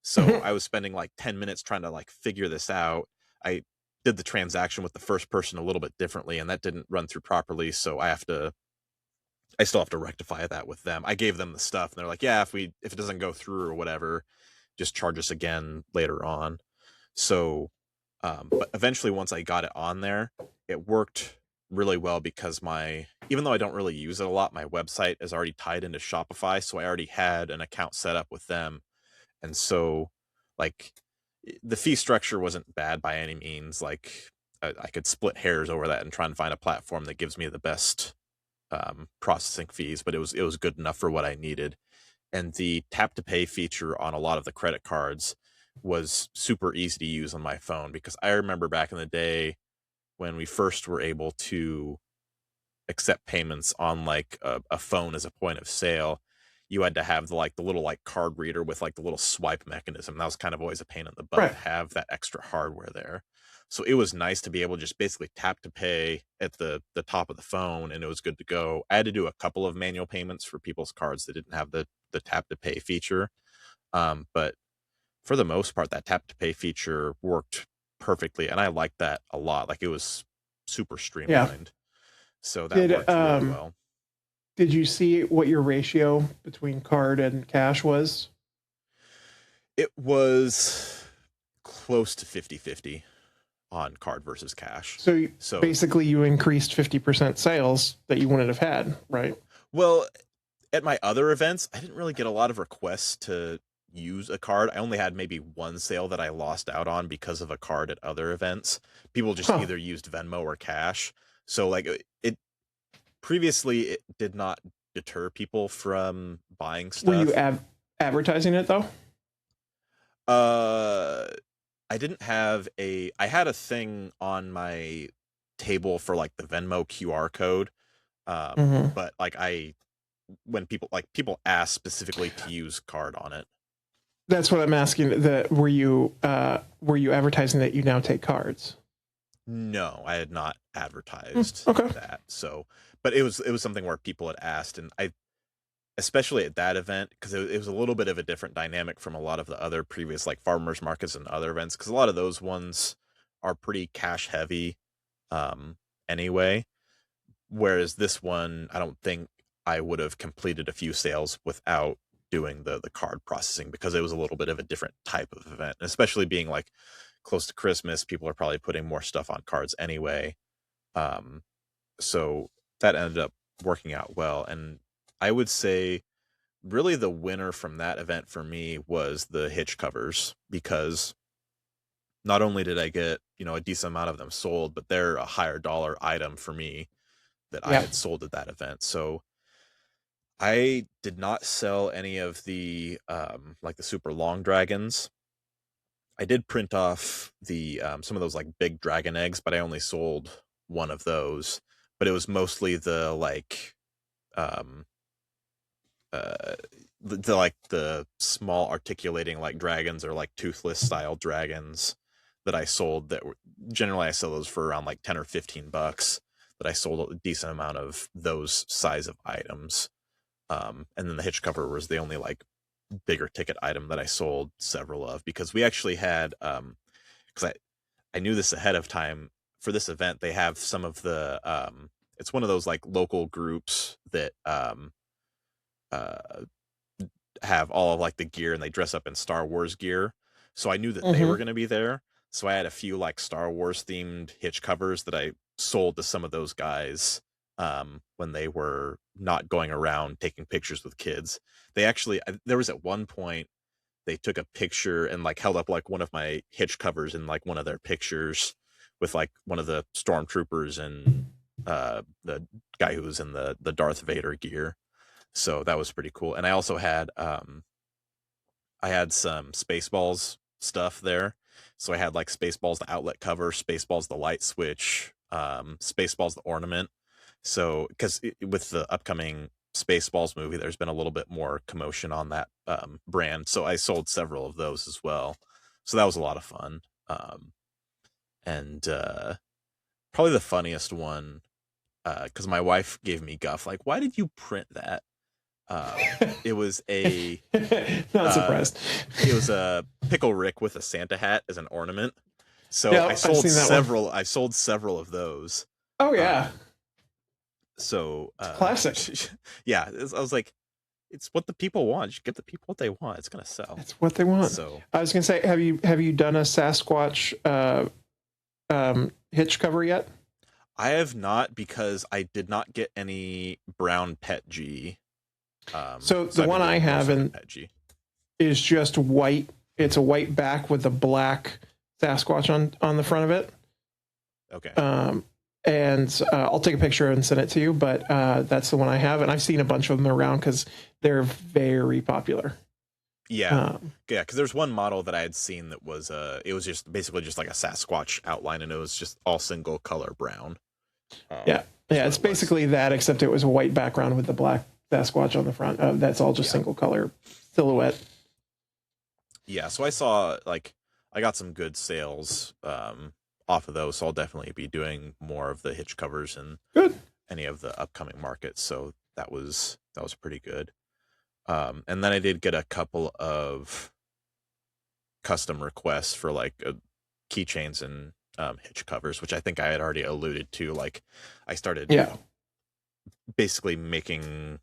So I was spending like 10 minutes trying to like figure this out. I did the transaction with the first person a little bit differently, and that didn't run through properly. So I still have to rectify that with them. I gave them the stuff, and they're like, yeah, if it doesn't go through or whatever, just charge us again later on. So, but eventually once I got it on there, it worked really well, because even though I don't really use it a lot, my website is already tied into Shopify. So I already had an account set up with them. And so like the fee structure wasn't bad by any means. Like I could split hairs over that and try and find a platform that gives me the best processing fees, but it was good enough for what I needed. And the tap to pay feature on a lot of the credit cards was super easy to use on my phone, because I remember back in the day when we first were able to accept payments on like a phone as a point of sale, you had to have the little like card reader with like the little swipe mechanism. That was kind of always a pain in the butt Right. to have that extra hardware there. So it was nice to be able to just basically tap to pay at the top of the phone, and it was good to go. I had to do a couple of manual payments for people's cards that didn't have the tap to pay feature. But for the most part, that tap to pay feature worked perfectly, and I liked that a lot. Like, it was super streamlined. So that worked really well. Did you see what your ratio between card and cash was? It was close to 50-50 on card versus cash. So basically you increased 50% sales that you wouldn't have had, right? Well, at my other events, I didn't really get a lot of requests to use a card. I only had maybe one sale that I lost out on because of a card at other events. People just either used Venmo or cash. So like it previously, it did not deter people from buying stuff. Were you advertising it though? I didn't have I had a thing on my table for like the Venmo QR code. But like when people ask specifically to use card on it. That's what I'm asking. Were you advertising that you now take cards? No, I had not advertised Okay. that. So, but it was something where people had asked, and especially at that event, because it was a little bit of a different dynamic from a lot of the other previous like farmers markets and other events, because a lot of those ones are pretty cash heavy anyway. Whereas this one, I don't think I would have completed a few sales without doing the card processing, because it was a little bit of a different type of event, and especially being like close to Christmas, people are probably putting more stuff on cards anyway. So that ended up working out well. And I would say really the winner from that event for me was the hitch covers, because not only did I get, a decent amount of them sold, but they're a higher dollar item for me that I had sold at that event. So I did not sell any of the like the super long dragons. I did print off the some of those like big dragon eggs, but I only sold one of those. But it was mostly the like the small articulating like dragons, or like toothless style dragons that I sold. That were generally, I sell those for around like $10 or $15. That I sold a decent amount of those size of items. And then the hitch cover was the only like bigger ticket item that I sold several of, because we actually had because I knew this ahead of time for this event. They have some of the it's one of those like local groups that have all of like the gear, and they dress up in Star Wars gear. So I knew that they were going to be there. So I had a few like Star Wars themed hitch covers that I sold to some of those guys when they were not going around taking pictures with kids. They actually, there was at one point they took a picture and like held up like one of my hitch covers in like one of their pictures with like one of the stormtroopers and the guy who was in the Darth Vader gear. So that was pretty cool. And I also had I had some Spaceballs stuff there. So I had like Spaceballs the outlet cover, Spaceballs the light switch, Spaceballs the ornament. So because with the upcoming Spaceballs movie, there's been a little bit more commotion on that brand. So I sold several of those as well. So that was a lot of fun. And probably the funniest one, because my wife gave me guff, like, why did you print that? It was a not surprised. It was a Pickle Rick with a Santa hat as an ornament. So Yeah, I sold several. I sold several of those. Oh yeah. So classic. Yeah, I was like, it's what the people want. Just give the people what they want. It's gonna sell. It's what they want. So I was gonna say, have you done a Sasquatch hitch cover yet? I have not, because I did not get any brown Pet G. So the one I have is just white. It's a white back with a black Sasquatch on the front of it. Okay. And I'll take a picture and send it to you, but that's the one I have, and I've seen a bunch of them around because they're very popular. Yeah, because there's one model that I had seen that was it was just basically just like a Sasquatch outline, and it was just all single color brown. Yeah, it's basically that, except it was a white background with the black Sasquatch on the front. That's all just single color silhouette. Yeah, so I saw, like, I got some good sales off of those, so I'll definitely be doing more of the hitch covers and any of the upcoming markets. So that was pretty good. And then I did get a couple of custom requests for like keychains and hitch covers, which I think I had already alluded to. Like, I started basically making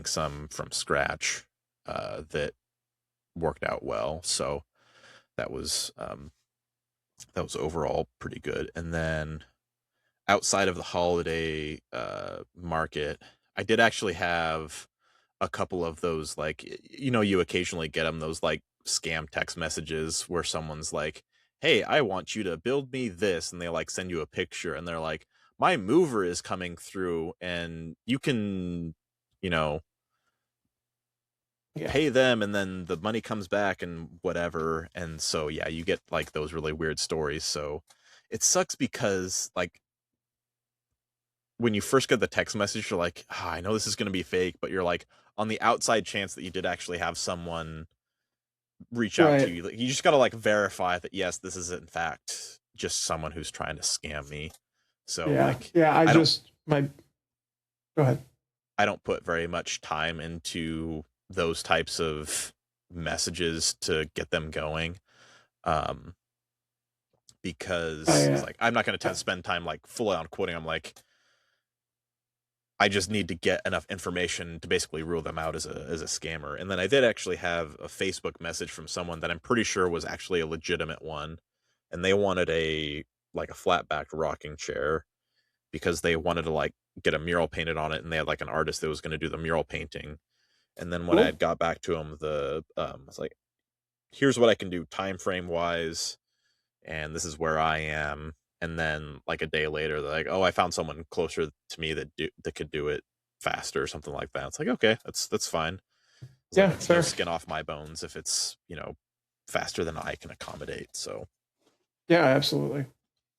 some from scratch that worked out well. So that was overall pretty good. And then outside of the holiday market, I did actually have a couple of those, like, you occasionally get them, those like scam text messages where someone's like, hey, I want you to build me this, and they like send you a picture, and they're like, my mover is coming through, and you can pay them, and then the money comes back and whatever. And so you get like those really weird stories. So it sucks because, like, when you first get the text message, you're like, I know this is going to be fake, but you're like, on the outside chance that you did actually have someone reach out to you, you just got to like verify that, yes, this is in fact just someone who's trying to scam me. So go ahead. I don't put very much time into those types of messages to get them going, because it's like, I'm not going to spend time like full on quoting. I'm like, I just need to get enough information to basically rule them out as a scammer. And then I did actually have a Facebook message from someone that I'm pretty sure was actually a legitimate one, and they wanted a flat-backed rocking chair because they wanted to like get a mural painted on it, and they had like an artist that was going to do the mural painting. And then when I had got back to them, I was like, here's what I can do time frame wise, and this is where I am. And then like a day later, they're like, oh, I found someone closer to me that could do it faster or something like that. It's like, okay, that's fine. Yeah, like, no skin off my bones if it's faster than I can accommodate. So yeah, absolutely.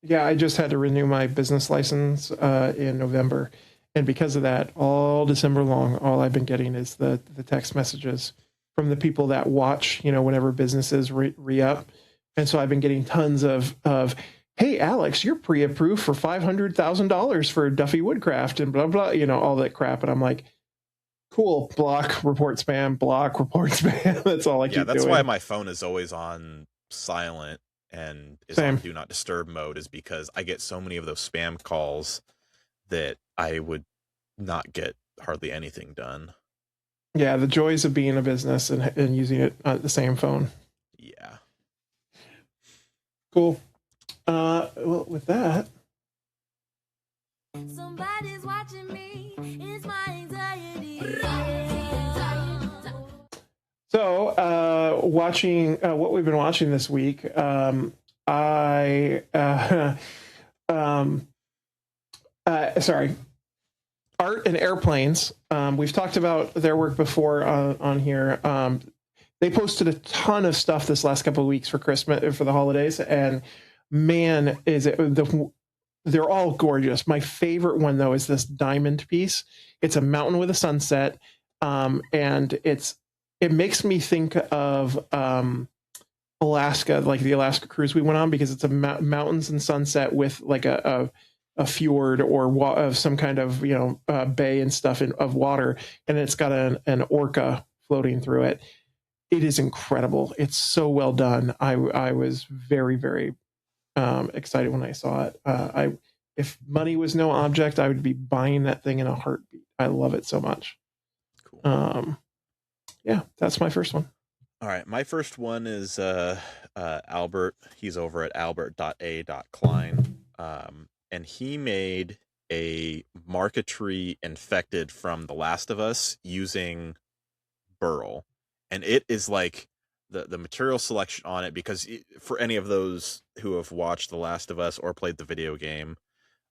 Yeah, I just had to renew my business license in November, and because of that, all December long, all I've been getting is the text messages from the people that watch, whenever businesses re-up. And so I've been getting tons of hey, Alex, you're pre-approved for $500,000 for Duffey Woodcraft and blah, blah, all that crap. And I'm like, cool, block, report spam, block, report spam. That's all I keep doing. Yeah, that's why my phone is always on silent and is on do not disturb mode, is because I get so many of those spam calls that I would not get hardly anything done. Yeah, the joys of being a business and using it on the same phone. Yeah. Cool. Well, with that, somebody's watching me. It's my anxiety. So, watching what we've been watching this week, Art and Airplanes. We've talked about their work before on here. They posted a ton of stuff this last couple of weeks for Christmas, for the holidays, and man, they're all gorgeous. My favorite one though is this diamond piece. It's a mountain with a sunset, and it makes me think of Alaska, like the Alaska cruise we went on, because it's a mountains and sunset with like a fjord or of some kind of bay and stuff of water, and it's got an orca floating through it. It is incredible. It's so well done. I was very, very excited when I saw it. If money was no object, I would be buying that thing in a heartbeat. I love it so much. Cool. Yeah, that's my first one. All right, my first one is Albert. He's over at albert.a.klein. And he made a marquetry infected from The Last of Us using burl. And it is like the material selection on it, because for any of those who have watched The Last of Us or played the video game,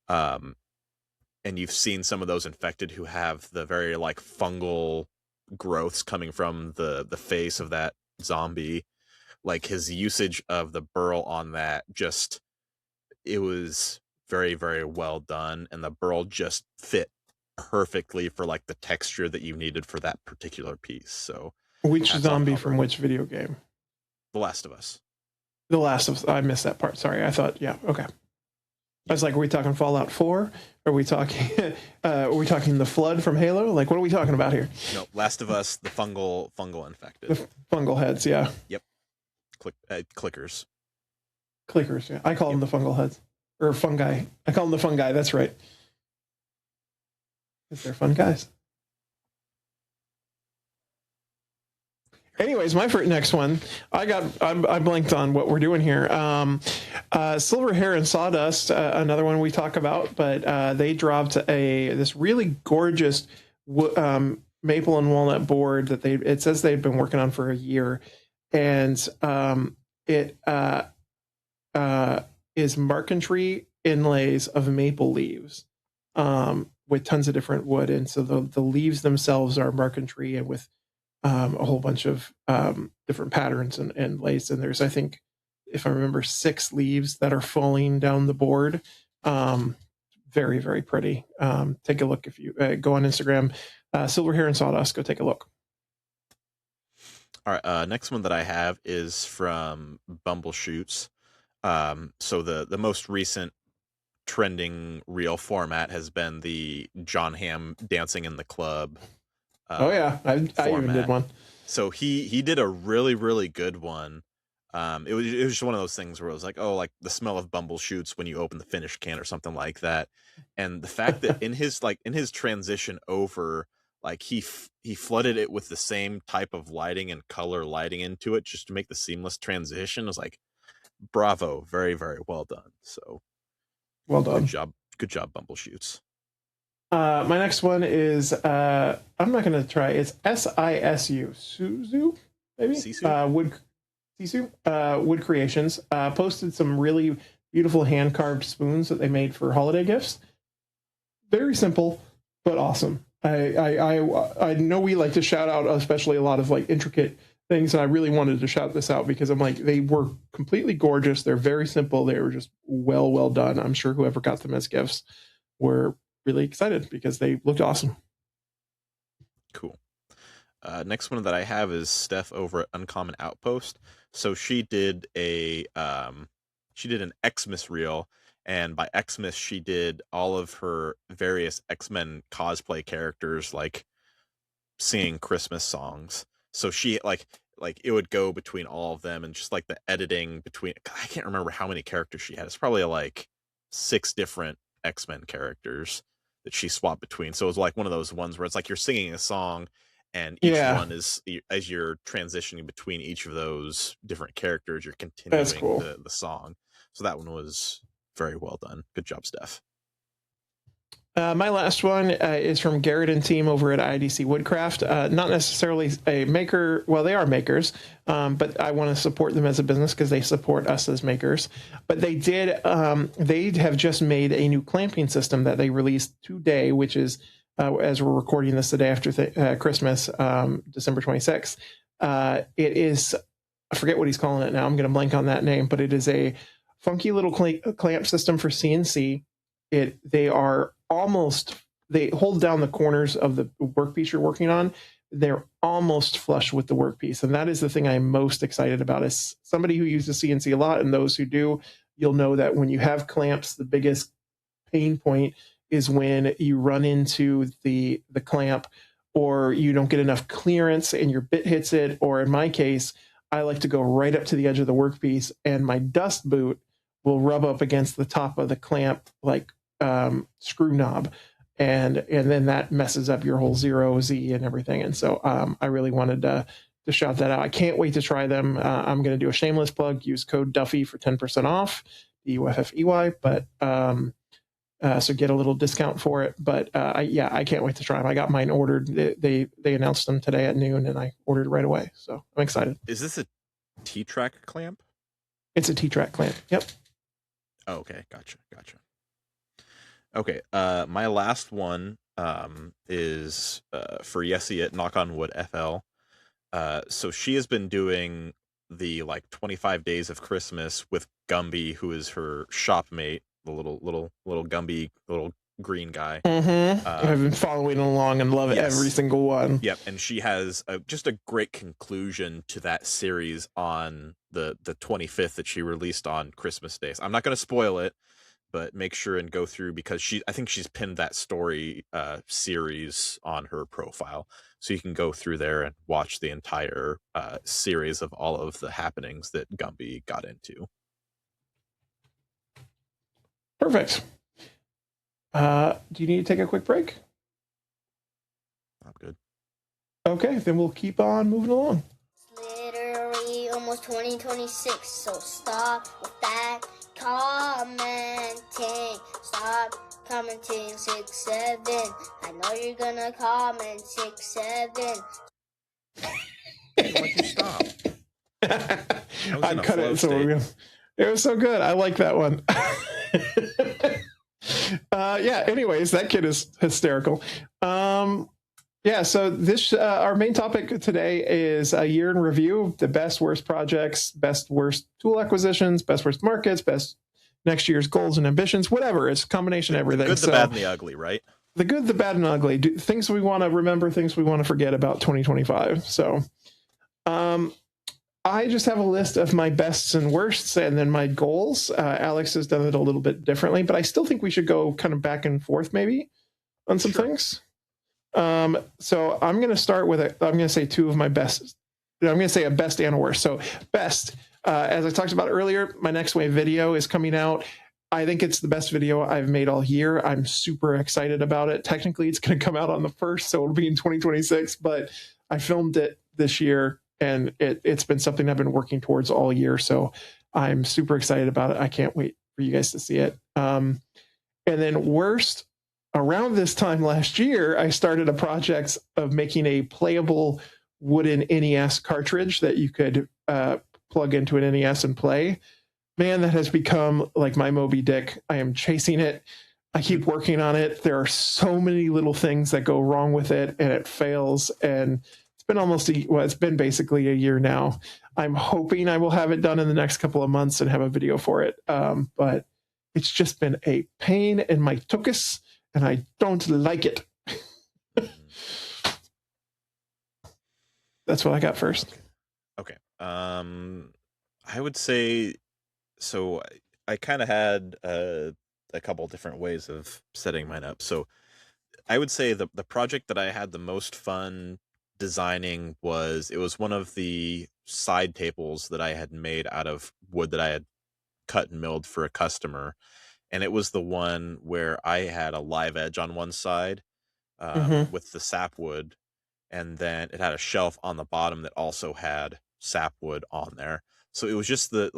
and you've seen some of those infected who have the very like fungal growths coming from the face of that zombie, like his usage of the burl on that, just, it was very, very well done, and the burl just fit perfectly for like the texture that you needed for that particular piece. So which zombie from which video game? The Last of Us. The Last of Us. I missed that part. Sorry. I thought, yeah, okay. I was like, are we talking Fallout 4? Are we talking the Flood from Halo? Like, what are we talking about here? No, Last of Us, the fungal infected. The fungal heads, yeah. Yep. Clickers. Clickers, yeah. I call them the fungal heads. Or fungi. I call them the fungi, that's right. Because they're fun guys. Anyways, my next one, I blanked on what we're doing here. Silver Hair and Sawdust, another one we talk about, but they dropped this really gorgeous maple and walnut board that it says they've been working on for a year, and it is marquetry inlays of maple leaves with tons of different wood, and so the leaves themselves are marquetry and with a whole bunch of different patterns and lace. And there's, I think, if I remember, 6 leaves that are falling down the board. Very, very pretty. Take a look if you go on Instagram, Silver Hair and Sawdust. Go take a look. All right. Next one that I have is from Bumbleshoots. So the most recent trending reel format has been the John Hamm dancing in the club. Oh yeah, I even did one. So he did a really, really good one. It was just one of those things where it was like, oh, like the smell of Bumbleshoots when you open the finished can or something like that. And the fact that in his transition over, like he flooded it with the same type of lighting and color lighting into it just to make the seamless transition. I was like, bravo, very, very well done. So well done. Good job, Bumbleshoots. My next one is I'm not going to try. It's SISU, Suzu, maybe. Wood Creations posted some really beautiful hand carved spoons that they made for holiday gifts. Very simple, but awesome. I know we like to shout out, especially a lot of like intricate things, and I really wanted to shout this out because I'm like, they were completely gorgeous. They're very simple. They were just well done. I'm sure whoever got them as gifts were really excited because they looked awesome. Cool. Next one that I have is Steph over at Uncommon Outpost. So she did an Xmas reel, and by Xmas she did all of her various X-Men cosplay characters like singing Christmas songs. So she like it would go between all of them, and just like the editing between, I can't remember how many characters she had. It's probably like 6 different X-Men characters that she swapped between. So it was like one of those ones where it's like you're singing a song, and each one is, as you're transitioning between each of those different characters, you're continuing the song. So that one was very well done. Good job, Steph. My last one is from Garrett and team over at IDC Woodcraft. Not necessarily a maker. Well, they are makers, but I want to support them as a business because they support us as makers. But they have just made a new clamping system that they released today, which is, as we're recording this the day after Christmas, December 26th. It is, I forget what he's calling it now. I'm going to blank on that name, but it is a funky little clamp system for CNC. They hold down the corners of the workpiece you're working on. They're almost flush with the workpiece. And that is the thing I'm most excited about. As somebody who uses CNC a lot, and those who do, you'll know that when you have clamps, the biggest pain point is when you run into the clamp, or you don't get enough clearance and your bit hits it. Or in my case, I like to go right up to the edge of the workpiece, and my dust boot will rub up against the top of the clamp, like screw knob, and then that messes up your whole 0Z and everything. And so I really wanted to shout that out. I can't wait to try them. I'm going to do a shameless plug. Use code Duffy for 10% off, DUFFEY. But so get a little discount for it. But I can't wait to try them. I got mine ordered. They announced them today at noon, and I ordered right away. So I'm excited. Is this a T-track clamp? It's a T-track clamp. Yep. Oh, okay, gotcha. Okay, my last one is for Yessie at Knock on Wood FL. So she has been doing the like 25 days of Christmas with Gumby, who is her shop mate, the little Gumby, little green guy. I've been following along and love every single one. Yep, and she has just a great conclusion to that series on the 25th that she released on Christmas Day. So I'm not going to spoil it, but make sure and go through, because I think she's pinned that story series on her profile, so you can go through there and watch the entire series of all of the happenings that Gumby got into. Perfect. Do you need to take a quick break? I'm good. Okay, then we'll keep on moving along. It's literally almost 2026, so stop with that commenting. Stop commenting 6-7. I know you're gonna comment 6-7. Why don't you stop? I cut it, so it was so good. I like that one. Yeah, anyways, that kid is hysterical. Yeah, so this our main topic today is a year in review, the best worst projects, best worst tool acquisitions, best worst markets, best next year's goals and ambitions, whatever. It's a combination of everything. The good, the bad, and the ugly, right? The good, the bad, and ugly. Things we want to remember, things we want to forget about 2025. So I just have a list of my bests and worsts and then my goals. Alex has done it a little bit differently, but I still think we should go kind of back and forth maybe on some things. So I'm going to start with I'm going to say two of my best. I'm going to say a best and a worst. So best, as I talked about earlier, my Next Wave video is coming out. I think it's the best video I've made all year. I'm super excited about it. Technically, it's going to come out on the 1st, so it'll be in 2026, but I filmed it this year, and it's been something I've been working towards all year. So I'm super excited about it. I can't wait for you guys to see it. And then worst, around this time last year, I started a project of making a playable wooden NES cartridge that you could plug into an NES and play. Man, that has become like my Moby Dick. I am chasing it. I keep working on it. There are so many little things that go wrong with it, and it fails. And it's been it's been basically a year now. I'm hoping I will have it done in the next couple of months and have a video for it. But it's just been a pain in my tuchus, and I don't like it. That's what I got first. Okay. I would say, so I kind of had a couple different ways of setting mine up. So I would say the project that I had the most fun designing was one of the side tables that I had made out of wood that I had cut and milled for a customer. And it was the one where I had a live edge on one side with the sapwood, and then it had a shelf on the bottom that also had sapwood on there. So it was just the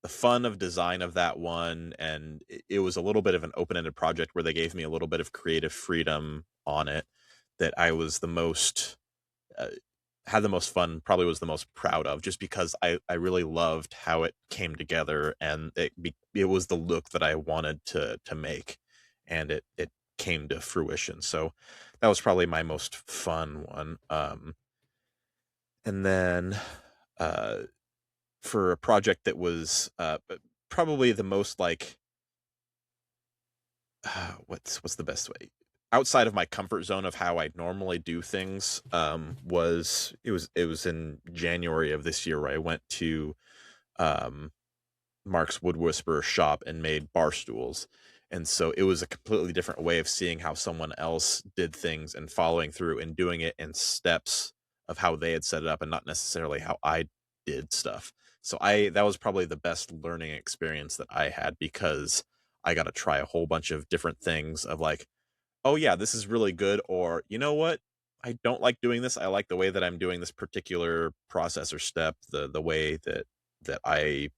fun of design of that one, and it was a little bit of an open-ended project where they gave me a little bit of creative freedom on it that I was the most had the most fun, probably was the most proud of, just because I really loved how it came together, and it was the look that I wanted to make, and it came to fruition. So that was probably my most fun one. And then for a project that was probably the most what's the best way, outside of my comfort zone of how I normally do things, was in January of this year where I went to Mark's Wood Whisperer shop and made bar stools. And so it was a completely different way of seeing how someone else did things and following through and doing it in steps of how they had set it up, and not necessarily how I did stuff. So that was probably the best learning experience that I had, because I got to try a whole bunch of different things of oh yeah, this is really good, or you know what, I don't like doing this. I like the way that I'm doing this particular process or step, the way that I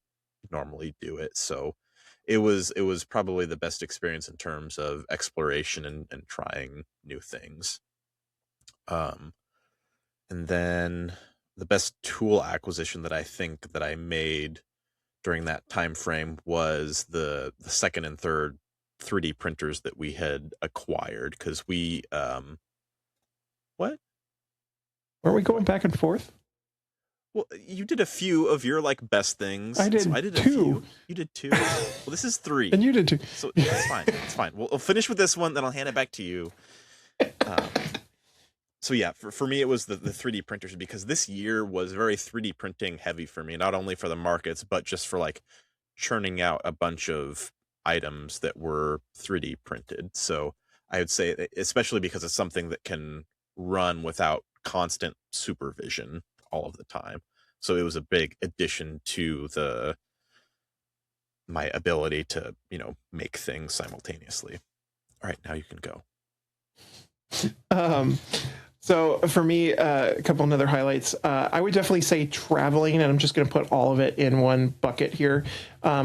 normally do it. So it was probably the best experience in terms of exploration and trying new things. And then best tool acquisition that I think that I made during that time frame was the second and third 3D printers that we had acquired, because we what? Weren't we going back and forth? Well, you did a few of your like best things. I did so I did two. A few. You did 2. Well, this is 3. And you did too. So it's fine. It's fine. We'll finish with this one, then I'll hand it back to you. So yeah, for me, it was the 3D printers, because this year was very 3D printing heavy for me, not only for the markets, but just for like churning out a bunch of items that were 3D printed. So I would say, especially because it's something that can run without constant supervision all of the time. So it was a big addition to my ability to, make things simultaneously. All right, now you can go. So for me, a couple of other highlights. I would definitely say traveling, and I'm just going to put all of it in one bucket here.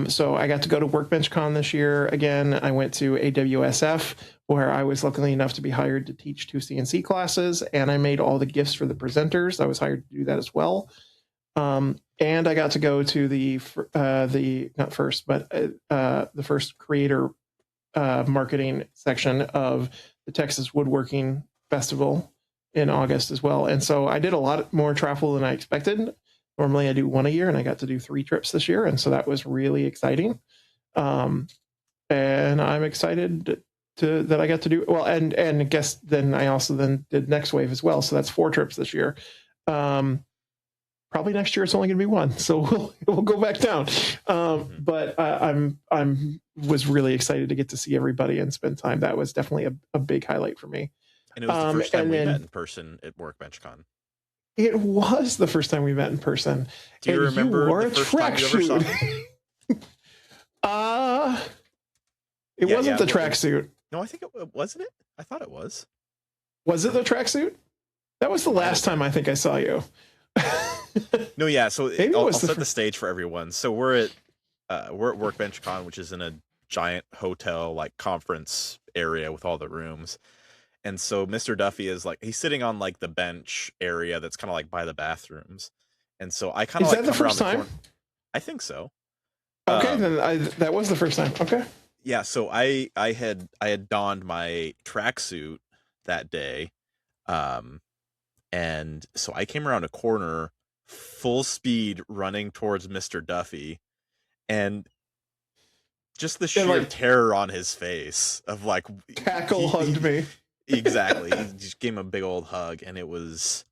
So I got to go to Workbench Con this year. Again, I went to AWSF, where I was lucky enough to be hired to teach 2 CNC classes, and I made all the gifts for the presenters. I was hired to do that as well. And I got to go to the first creator marketing section of the Texas Woodworking Festival in August as well. And so I did a lot more travel than I expected. Normally I do 1 a year, and I got to do 3 trips this year. And so that was really exciting. And I'm excited that I got to do well. And I guess then I also did Next Wave as well. So that's 4 trips this year. Probably next year it's only going to be 1, so we'll go back down. But I'm was really excited to get to see everybody and spend time. That was definitely a big highlight for me. And it was the first time we met in person at Workbench Con. It was the first time we met in person. Do you remember the first time you ever saw me? It wasn't the tracksuit. No, I think it wasn't it. I thought it was. Was it the tracksuit? That was the last time I think I saw you. No, yeah. So I'll set the stage for everyone. So we're at Workbench Con, which is in a giant hotel like conference area with all the rooms. And so Mr. Duffy is like, he's sitting on like the bench area that's kind of like by the bathrooms. And so I kind of like, is that the first time? I think so. Okay, then that was the first time. Okay. Yeah. So I had donned my tracksuit that day. And so I came around a corner full speed running towards Mr. Duffy, and just the sheer terror on his face of like tackle hugged me. Exactly. He just gave him a big old hug, and it was,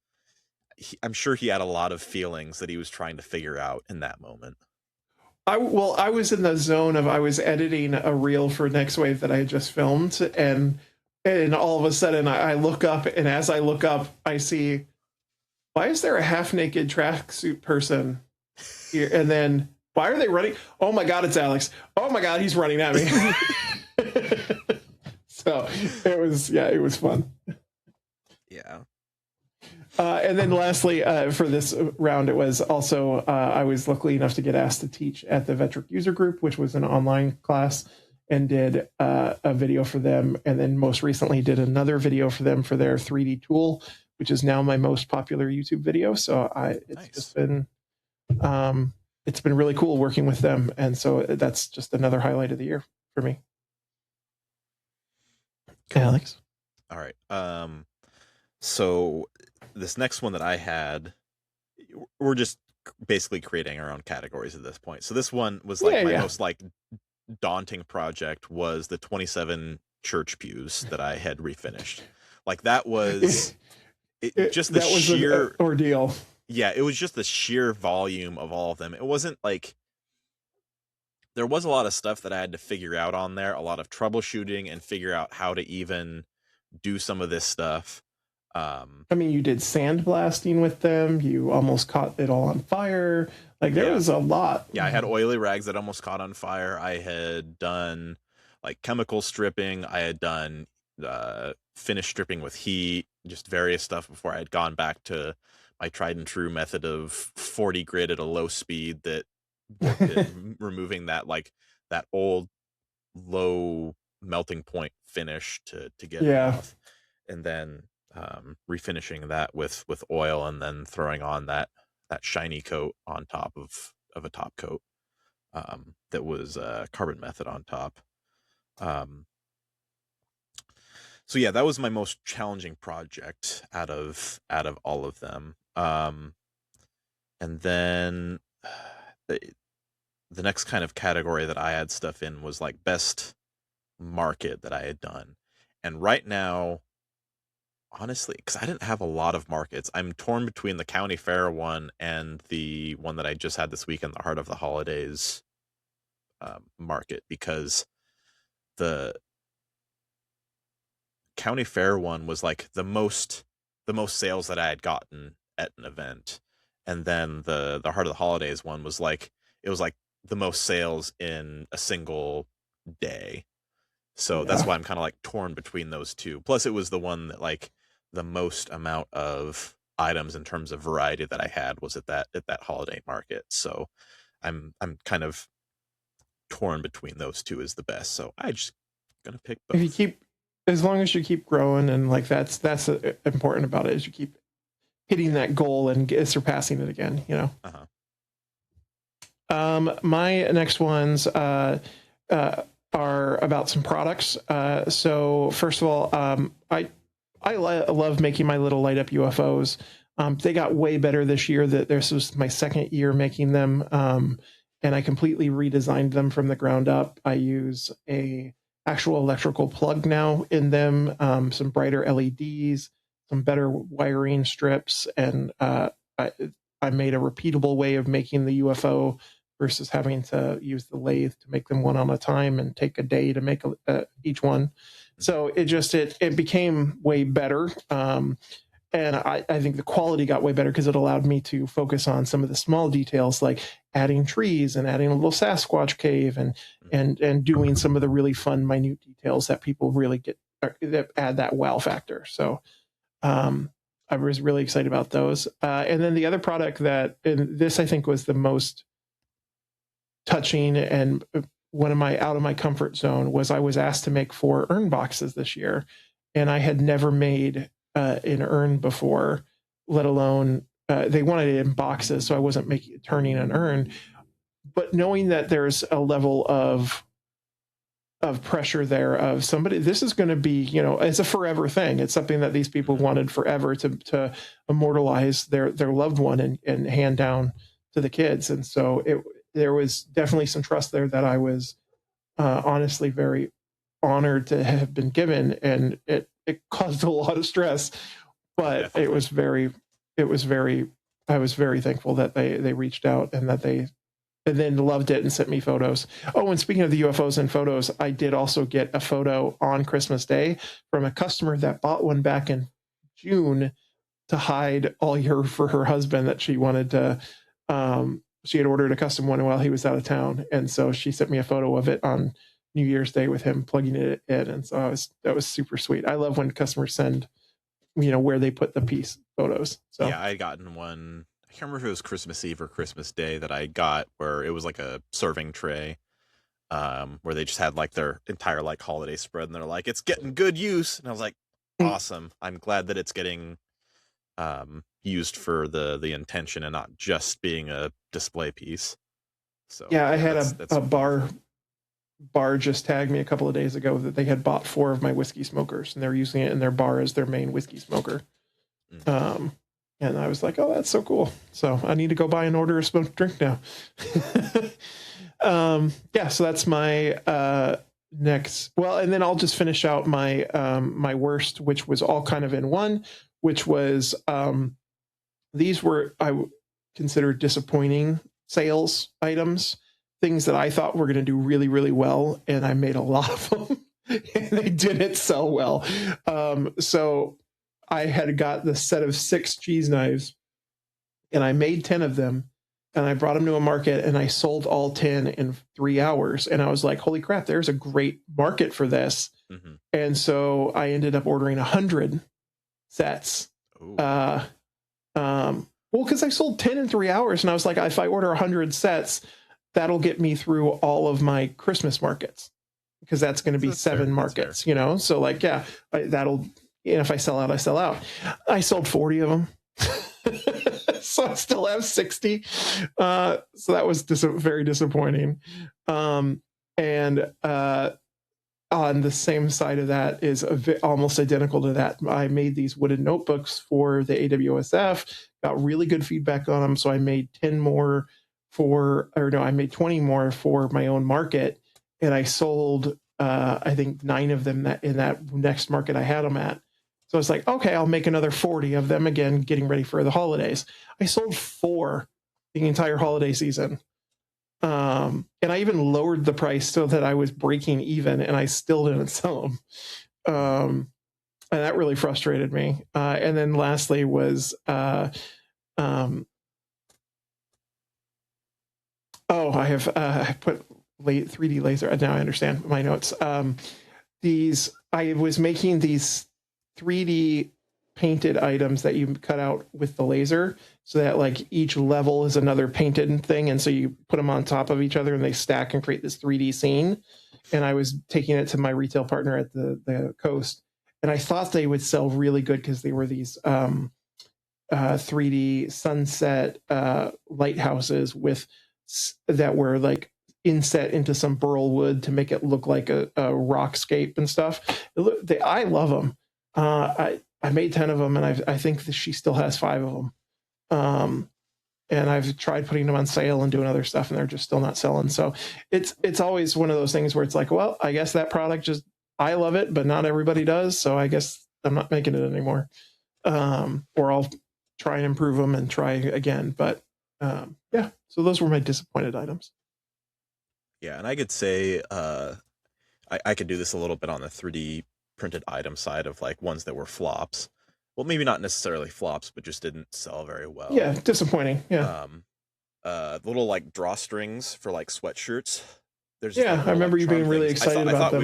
I'm sure he had a lot of feelings that he was trying to figure out in that moment. I was in the zone of, I was editing a reel for Next Wave that I had just filmed, and all of a sudden I look up, and as I look up, I see, why is there a half-naked tracksuit person here? And then, why are they running? Oh my God, it's Alex. Oh my God, he's running at me. So it was fun. Yeah. And then lastly, for this round, it was also, I was lucky enough to get asked to teach at the Vetric User Group, which was an online class, and did a video for them. And then most recently did another video for them for their 3D tool, which is now my most popular YouTube video. So it's been really cool working with them. And so that's just another highlight of the year for me. Cool. Alex. All right. So this next one that I had, we're just basically creating our own categories at this point. So this one was like my most like daunting project was the 27 church pews that I had refinished. Like that was just the sheer an ordeal. Yeah, it was just the sheer volume of all of them. It wasn't like, there was a lot of stuff that I had to figure out on there, a lot of troubleshooting and figure out how to even do some of this stuff. I mean, you did sandblasting with them. You almost caught it all on fire. Like there was a lot. Yeah, I had oily rags that almost caught on fire. I had done like chemical stripping. I had done finish stripping with heat, just various stuff before I had gone back to my tried and true method of 40 grit at a low speed that removing that like that old low melting point finish to get it off. And then refinishing that with oil and then throwing on that shiny coat on top of a top coat that was carbon method on top. So yeah, that was my most challenging project out of all of them. And then the next kind of category that I had stuff in was like best market that I had done. And right now, honestly, because I didn't have a lot of markets, I'm torn between the county fair one and the one that I just had this weekend, the Heart of the Holidays market, because the county fair one was like the most sales that I had gotten at an event, and then the Heart of the Holidays one was like, it was like the most sales in a single day. So that's why I'm kind of like torn between those two. Plus, it was the one that like the most amount of items in terms of variety that I had was at that holiday market. So I'm kind of torn between those two as the best. So I just gonna pick both. If you keep, as long as you keep growing, and like that's important about it, is you keep hitting that goal and surpassing it again, you know. My next ones are about some products. So first of all, I love making my little light up UFOs. They got way better this year. That this was my second year making them, and I completely redesigned them from the ground up. I use a actual electrical plug now in them, some brighter LEDs, some better wiring strips, and I made a repeatable way of making the UFO versus having to use the lathe to make them one at a time and take a day to make each one. So it became way better. And I think the quality got way better because it allowed me to focus on some of the small details, like adding trees and adding a little Sasquatch cave and doing some of the really fun, minute details that people really get, that add that wow factor. So I was really excited about those. And then the other product that, and this I think was the most touching and one of my out of my comfort zone, was I was asked to make 4 urn boxes this year, and I had never made an urn before, let alone they wanted it in boxes, so I wasn't turning an urn. But knowing that there's a level of pressure there of somebody, this is going to be, you know, it's a forever thing. It's something that these people wanted forever to immortalize their loved one and hand down to the kids. And so there was definitely some trust there that I was honestly very honored to have been given, and it caused a lot of stress, but definitely. I was very thankful that they reached out and that they then loved it and sent me photos. Oh, and speaking of the UFOs and photos, I did also get a photo on Christmas Day from a customer that bought one back in June to hide all year for her husband, that she wanted to, she had ordered a custom one while he was out of town. And so she sent me a photo of it on New Year's Day with him plugging it in. And so that was super sweet. I love when customers send, you know, where they put the piece photos. So yeah, I had gotten one, I can't remember if it was Christmas Eve or Christmas Day that I got, where it was like a serving tray, where they just had like their entire like holiday spread, and they're like, it's getting good use. And I was like, awesome. I'm glad that it's getting used for the intention and not just being a display piece. So yeah, I had a bar just tagged me a couple of days ago that they had bought 4 of my whiskey smokers, and they're using it in their bar as their main whiskey smoker. And I was like, oh, that's so cool. So I need to go buy and order a smoked drink now. Yeah, so that's my next. Well, and then I'll just finish out my my worst, which was all kind of in one, which was these were, I consider, disappointing sales items, things that I thought were going to do really, really well, and I made a lot of them, and they didn't sell well. So I had got the set of 6 cheese knives, and I made 10 of them, and I brought them to a market, and I sold all 10 in 3 hours. And I was like, holy crap, there's a great market for this. Mm-hmm. And so I ended up ordering 100 sets. Well, because I sold 10 in 3 hours, and I was like, if I order 100 sets, that'll get me through all of my Christmas markets, because that's going to be 7 markets, you know? So like, yeah, that'll And if I sell out, I sell out. I sold 40 of them. So I still have 60. So that was very disappointing. And on the same side of that is almost identical to that. I made these wooden notebooks for the AWSF, got really good feedback on them. So I made 10 more I made 20 more for my own market. And I sold, I think 9 of them in that next market I had them at. So it's like, okay, I'll make another 40 of them again, getting ready for the holidays. I sold 4 the entire holiday season. And I even lowered the price so that I was breaking even, and I still didn't sell them. And that really frustrated me. And then lastly was, I have I put 3D laser. Now I understand my notes. I was making these 3D painted items that you cut out with the laser, so that like each level is another painted thing, and so you put them on top of each other and they stack and create this 3D scene. And I was taking it to my retail partner at the coast, and I thought they would sell really good because they were these 3D sunset lighthouses that were like inset into some burl wood to make it look like a rockscape and stuff. I love them. I made 10 of them, and I think that she still has 5 of them. And I've tried putting them on sale and doing other stuff, and they're just still not selling. So it's always one of those things where it's like, well, I guess that product I love it, but not everybody does. So I guess I'm not making it anymore. Or I'll try and improve them and try again. But yeah, so those were my disappointed items. Yeah, and I could say I could do this a little bit on the 3D printed item side of like ones that were flops. Well, maybe not necessarily flops, but just didn't sell very well. Yeah, disappointing. Yeah. Little like drawstrings for like sweatshirts. I remember you being really excited about them.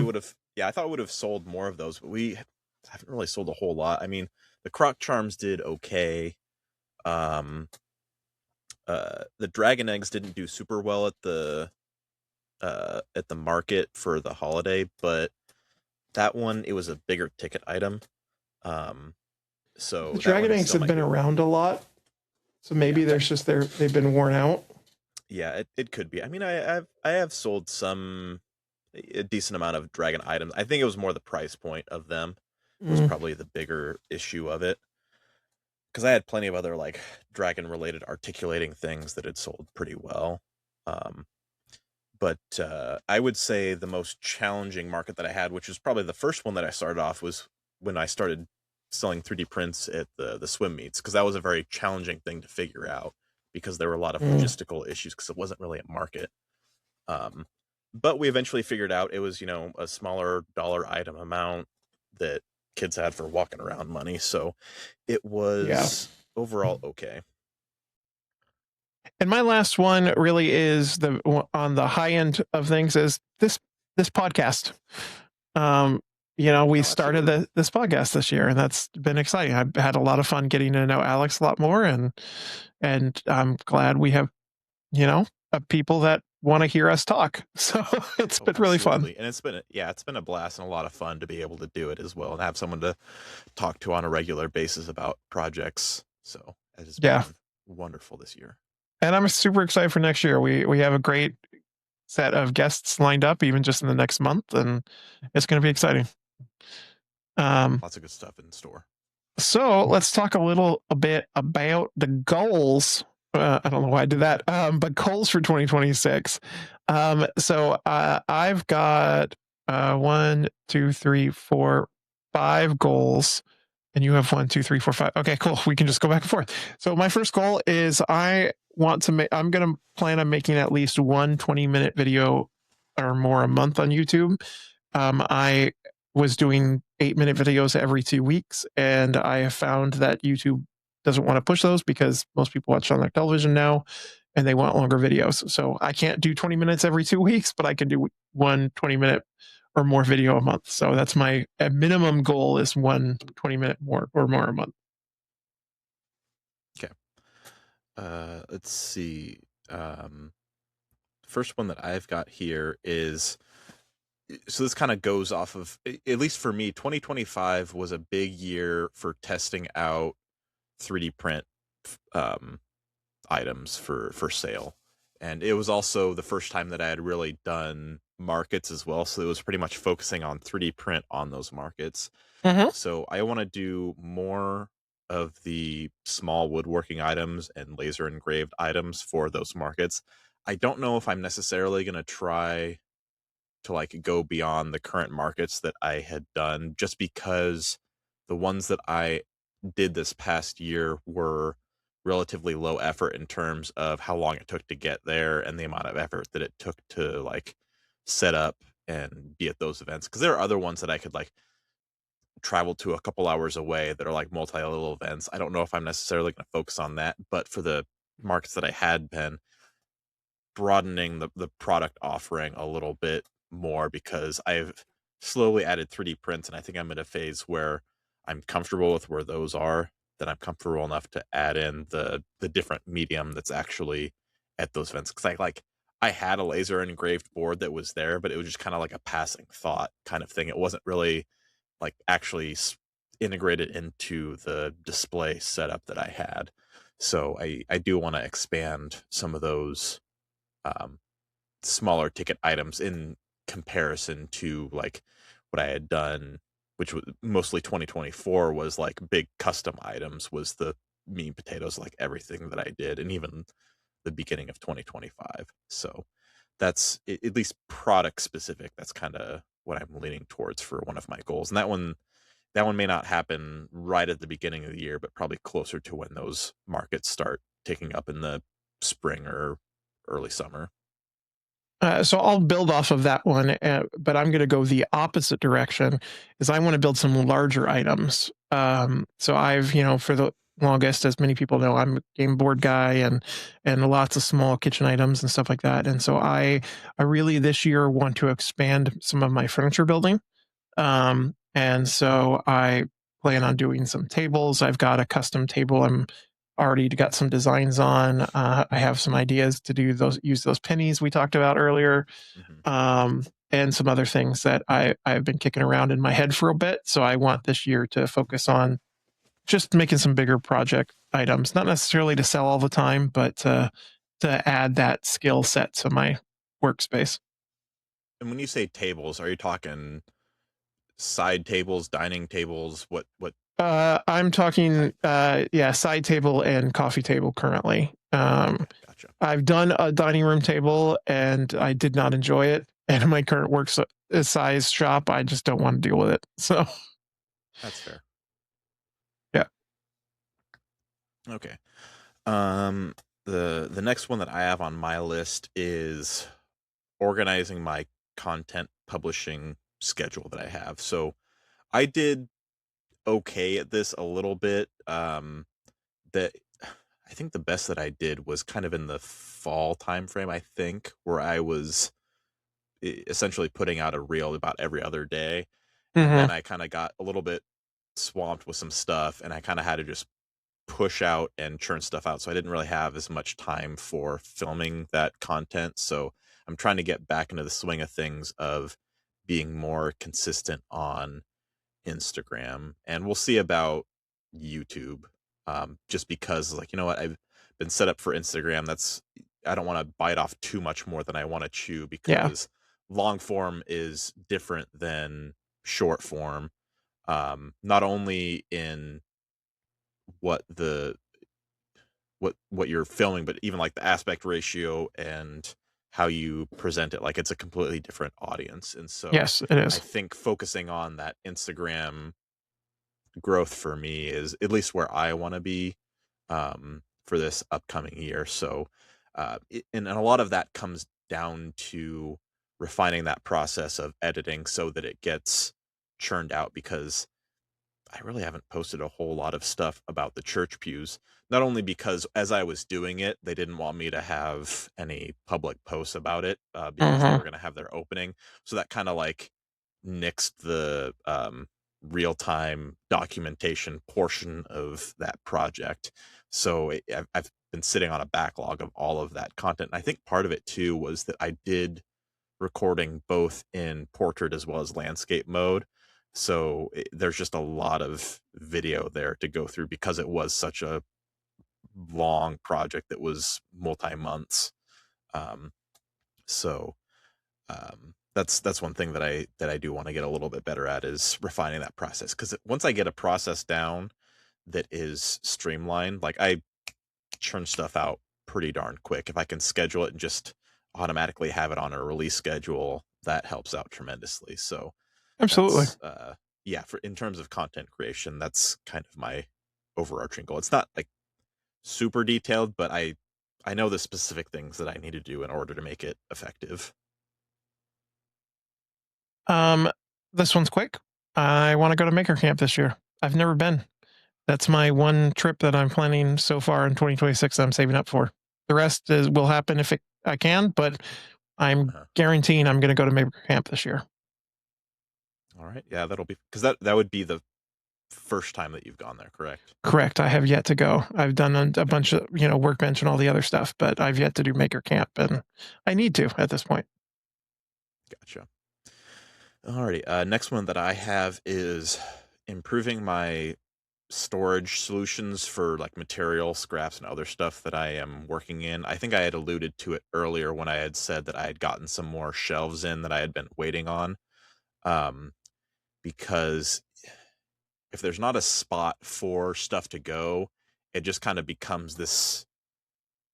I thought we would have sold more of those, but we haven't really sold a whole lot. I mean, the croc charms did okay. The dragon eggs didn't do super well at the market for the holiday, but that one, it was a bigger ticket item. So the dragon eggs have been around a lot, so maybe they've been worn out. Yeah, it could be. I mean, I have sold a decent amount of dragon items. I think it was more the price point of them was probably the bigger issue of it, because I had plenty of other like dragon related articulating things that had sold pretty well. But I would say the most challenging market that I had, which was probably the first one that I started off, was when I started selling 3D prints at the swim meets, because that was a very challenging thing to figure out, because there were a lot of logistical issues because it wasn't really a market. But we eventually figured out it was, a smaller dollar item amount that kids had for walking around money. So it was overall okay. And my last one really is on the high end of things is this podcast. We started this podcast this year, and that's been exciting. I've had a lot of fun getting to know Alex a lot more, and I'm glad we have, people that want to hear us talk. So it's been really fun. And it's been a blast and a lot of fun to be able to do it as well, and have someone to talk to on a regular basis about projects. So it's been wonderful this year. And I'm super excited for next year. We have a great set of guests lined up, even just in the next month, and it's going to be exciting. Lots of good stuff in store. So let's talk a bit about the goals. I don't know why I did that, but goals for 2026. So I've got 1, 2, 3, 4, 5 goals. And you have 1, 2, 3, 4, 5. Okay, cool. We can just go back and forth. So my first goal is I'm going to plan on making at least one 20-minute video or more a month on YouTube. I was doing 8-minute videos every 2 weeks, and I have found that YouTube doesn't want to push those because most people watch on their television now, and they want longer videos. So I can't do 20 minutes every 2 weeks, but I can do one 20-minute or more video a month. So that's my minimum goal, is one 20-minute more a month. Okay. Let's see. First one that I've got here is so this kind of goes off of, at least for me, 2025 was a big year for testing out 3D print um, items for sale. And it was also the first time that I had really done markets as well. So it was pretty much focusing on 3D print on those markets. Mm-hmm. So I want to do more of the small woodworking items and laser engraved items for those markets. I don't know if I'm necessarily going to try to like go beyond the current markets that I had done, just because the ones that I did this past year were relatively low effort in terms of how long it took to get there and the amount of effort that it took to like set up and be at those events. Because there are other ones that I could like travel to a couple hours away that are like multi-level events. I don't know if I'm necessarily going to focus on that, but for the markets that I had been, broadening the product offering a little bit more, because I've slowly added 3D prints, and I think I'm in a phase where I'm comfortable with where those are, that I'm comfortable enough to add in the different medium that's actually at those events. Because I had a laser engraved board that was there, but it was just kind of like a passing thought kind of thing. It wasn't really like actually integrated into the display setup that I had. So I do want to expand some of those smaller ticket items in comparison to like what I had done, which was mostly 2024, was like big custom items, was the meat and potatoes, like everything that I did, and even the beginning of 2025. So that's at least product specific. That's kind of what I'm leaning towards for one of my goals. And that one may not happen right at the beginning of the year, but probably closer to when those markets start taking up in the spring or early summer. So I'll build off of that one, but I'm going to go the opposite direction. Is I want to build some larger items. So I've, for the longest, as many people know, I'm a game board guy and lots of small kitchen items and stuff like that. And so I really this year want to expand some of my furniture building. And so I plan on doing some tables. I've got a custom table I'm already got some designs on. I have some ideas to use those pennies we talked about earlier, and some other things that I've been kicking around in my head for a bit. So I want this year to focus on just making some bigger project items, not necessarily to sell all the time, but to add that skill set to my workspace. And when you say tables, are you talking side tables, dining tables? What? I'm talking, side table and coffee table currently. Gotcha. I've done a dining room table and I did not enjoy it. And in my current work size shop, I just don't want to deal with it. So That's fair. Yeah. Okay. The next one that I have on my list is organizing my content publishing schedule that I have. So I did okay at this a little bit. That I think the best that I did was kind of in the fall time frame, I think, where I was essentially putting out a reel about every other day. And then I kind of got a little bit swamped with some stuff, and I kind of had to just push out and churn stuff out. So I didn't really have as much time for filming that content. So I'm trying to get back into the swing of things of being more consistent on Instagram, and we'll see about YouTube. Just because, like, you know what, I've been set up for Instagram. I don't want to bite off too much more than I want to chew, because long form is different than short form. Not only in what you're filming, but even like the aspect ratio and how you present it. Like, it's a completely different audience. And so Yes, it is. I think focusing on that Instagram growth for me is at least where I want to be for this upcoming year. So and a lot of that comes down to refining that process of editing so that it gets churned out, because I really haven't posted a whole lot of stuff about the church pews. Not only because as I was doing it, they didn't want me to have any public posts about it, because they were going to have their opening. So that kind of like nixed the real-time documentation portion of that project. So I've been sitting on a backlog of all of that content. And I think part of it too was that I did recording both in portrait as well as landscape mode. So there's just a lot of video there to go through because it was such a long project that was multi-months. So that's one thing that I do want to get a little bit better at, is refining that process. Because once I get a process down that is streamlined, like I churn stuff out pretty darn quick. If I can schedule it and just automatically have it on a release schedule, that helps out tremendously. So Absolutely. yeah, in terms of content creation, that's kind of my overarching goal. It's not like super detailed, but I know the specific things that I need to do in order to make it effective. This one's quick. I want to go to Maker Camp this year. I've never been. That's my one trip that I'm planning so far in 2026 that I'm saving up for. The rest will happen if I can, but I'm guaranteeing I'm going to go to Maker Camp this year. All right. Yeah, that'll be, because that would be the first time that you've gone there, correct? Correct. I have yet to go. I've done a bunch of, Workbench and all the other stuff, but I've yet to do Maker Camp, and I need to at this point. Gotcha. Alrighty. Next one that I have is improving my storage solutions for like material scraps and other stuff that I am working in. I think I had alluded to it earlier when I had said that I had gotten some more shelves in that I had been waiting on. Because if there's not a spot for stuff to go, it just kind of becomes this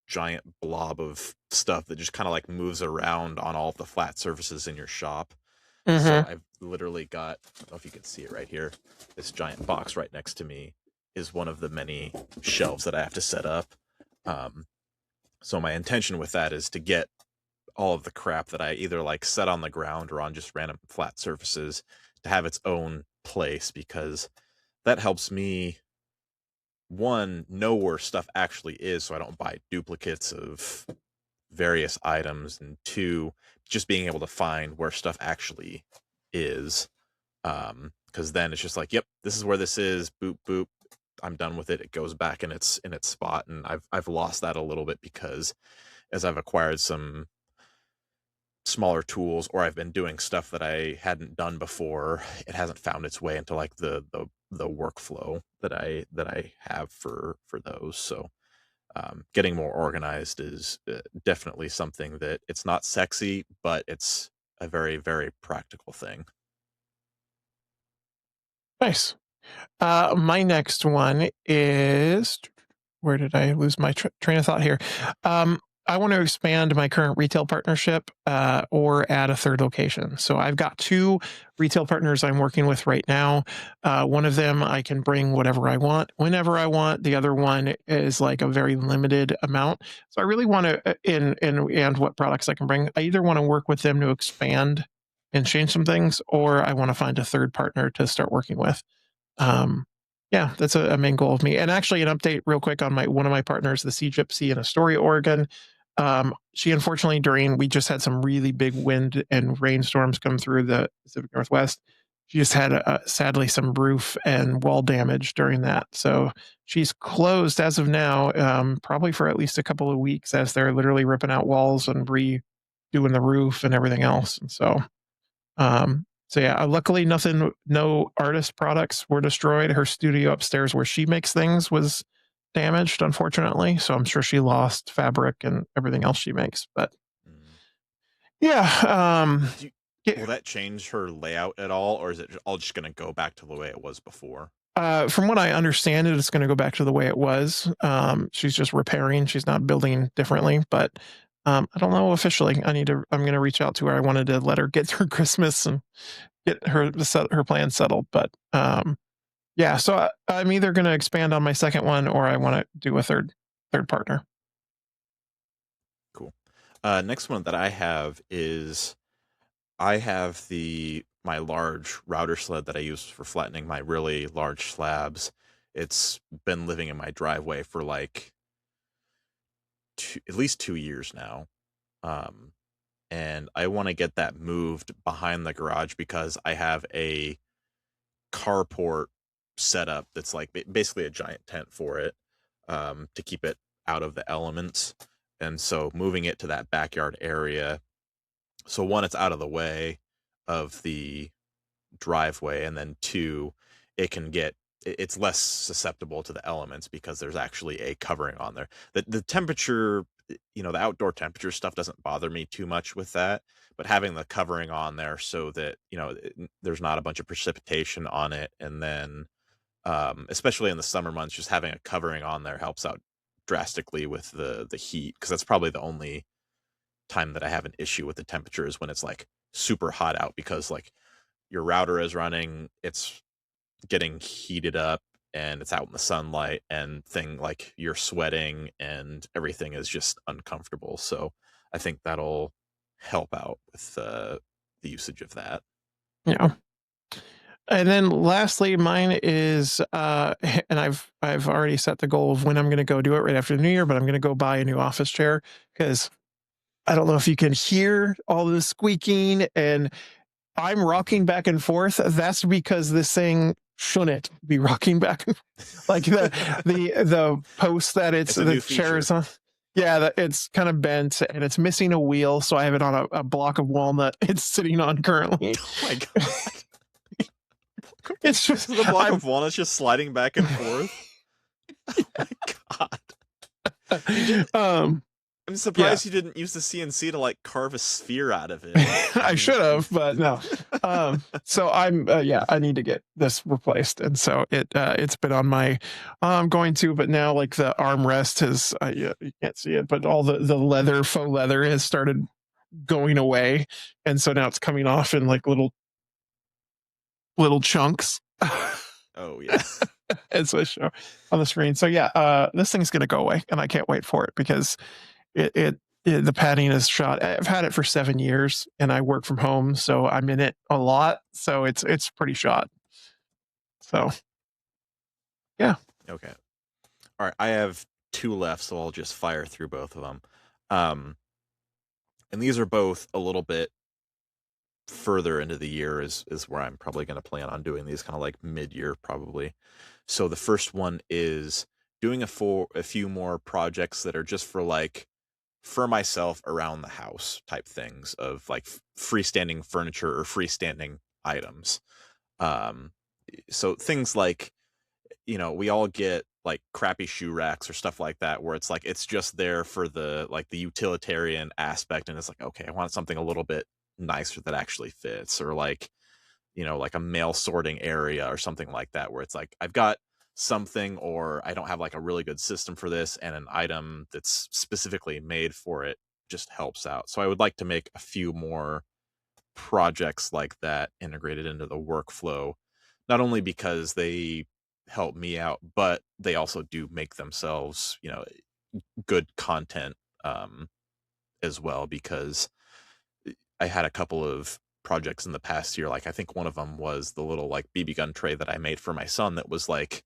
giant blob of stuff that just kind of like moves around on all of the flat surfaces in your shop. So I've literally got, I don't know if you can see it right here, this giant box right next to me is one of the many shelves that I have to set up. So my intention with that is to get all of the crap that I either like set on the ground or on just random flat surfaces to have its own place, because that helps me, one, know where stuff actually is so I don't buy duplicates of various items, and two, just being able to find where stuff actually is, because then it's just like, yep, this is where this is, boop boop, I'm done with it, it goes back in its spot. And I've lost that a little bit because as I've acquired some smaller tools, or I've been doing stuff that I hadn't done before, it hasn't found its way into like the workflow that I have for those. So getting more organized is definitely something that, it's not sexy, but it's a very, very practical thing. Nice. My next one is, where did I lose my train of thought here? I want to expand my current retail partnership or add a third location. So I've got 2 retail partners I'm working with right now. One of them I can bring whatever I want, whenever I want. The other one is like a very limited amount. So I really want to, and what products I can bring. I either want to work with them to expand and change some things, or I want to find a third partner to start working with. Yeah, that's a main goal of me. And actually, an update real quick on one of my partners, the Sea Gypsy in Astoria, Oregon. She unfortunately, we just had some really big wind and rainstorms come through the Pacific Northwest. She just had sadly some roof and wall damage during that. So she's closed as of now, probably for at least a couple of weeks, as they're literally ripping out walls and redoing the roof and everything else. And so yeah, luckily no artist products were destroyed. Her studio upstairs where she makes things was damaged, unfortunately. So I'm sure she lost fabric and everything else she makes. But yeah. Will that change her layout at all, or is it all just going to go back to the way it was before? From what I understand, it's going to go back to the way it was. She's just repairing. She's not building differently, but I don't know officially. I'm going to reach out to her. I wanted to let her get through Christmas and get her plan settled. But yeah, so I'm either going to expand on my second one, or I want to do a third partner. Cool. Next one that I have is, I have my large router sled that I use for flattening my really large slabs. It's been living in my driveway for like at least 2 years now. And I want to get that moved behind the garage because I have a carport setup that's like basically a giant tent for it, to keep it out of the elements. And so moving it to that backyard area So one, it's out of the way of the driveway, and then two, it's less susceptible to the elements because there's actually a covering on there. The temperature, the outdoor temperature stuff doesn't bother me too much with that, but having the covering on there so that there's not a bunch of precipitation on it, and then especially in the summer months, just having a covering on there helps out drastically with the heat, because that's probably the only time that I have an issue with the temperature is when it's like super hot out, because like your router is running, it's getting heated up, and it's out in the sunlight, and like you're sweating and everything is just uncomfortable. So I think that'll help out with the usage of that. Yeah. And then lastly, mine is, and I've already set the goal of when I'm going to go do it right after the new year, but I'm going to go buy a new office chair, because I don't know if you can hear all the squeaking and I'm rocking back and forth. That's because this thing shouldn't be rocking back and forth. Like the post that the chair is on. Yeah, it's kind of bent and it's missing a wheel. So I have it on a block of walnut it's sitting on currently. Oh my God. It's just the block of walnuts just sliding back and forth. Oh my God. I'm surprised you didn't use the CNC to like carve a sphere out of it. I should have, but no. So I need to get this replaced, and so it's been on my. I'm going to, but now like the armrest has, you can't see it, but all the faux leather has started going away, and so now it's coming off in like little chunks. Oh yeah. It's a show on the screen. So yeah, this thing's gonna go away, and I can't wait for it, because the padding is shot. I've had it for 7 years, and I work from home, so I'm in it a lot. So it's pretty shot. So yeah. Okay. All right. I have 2 left, so I'll just fire through both of them. And these are both a little bit further into the year is where I'm probably going to plan on doing these, kind of like mid-year probably. So the first one is doing a few more projects that are just for myself around the house type things, of like freestanding furniture or freestanding items. So things like, we all get like crappy shoe racks or stuff like that, where it's like, it's just there for the utilitarian aspect. And it's like, okay, I want something a little bit nicer that actually fits, or like, like a mail sorting area or something like that, where it's like, I've got something, or I don't have like a really good system for this, and an item that's specifically made for it just helps out. So I would like to make a few more projects like that integrated into the workflow, not only because they help me out, but they also do make themselves, good content as well, because I had a couple of projects in the past year. Like I think one of them was the little like BB gun tray that I made for my son, that was like,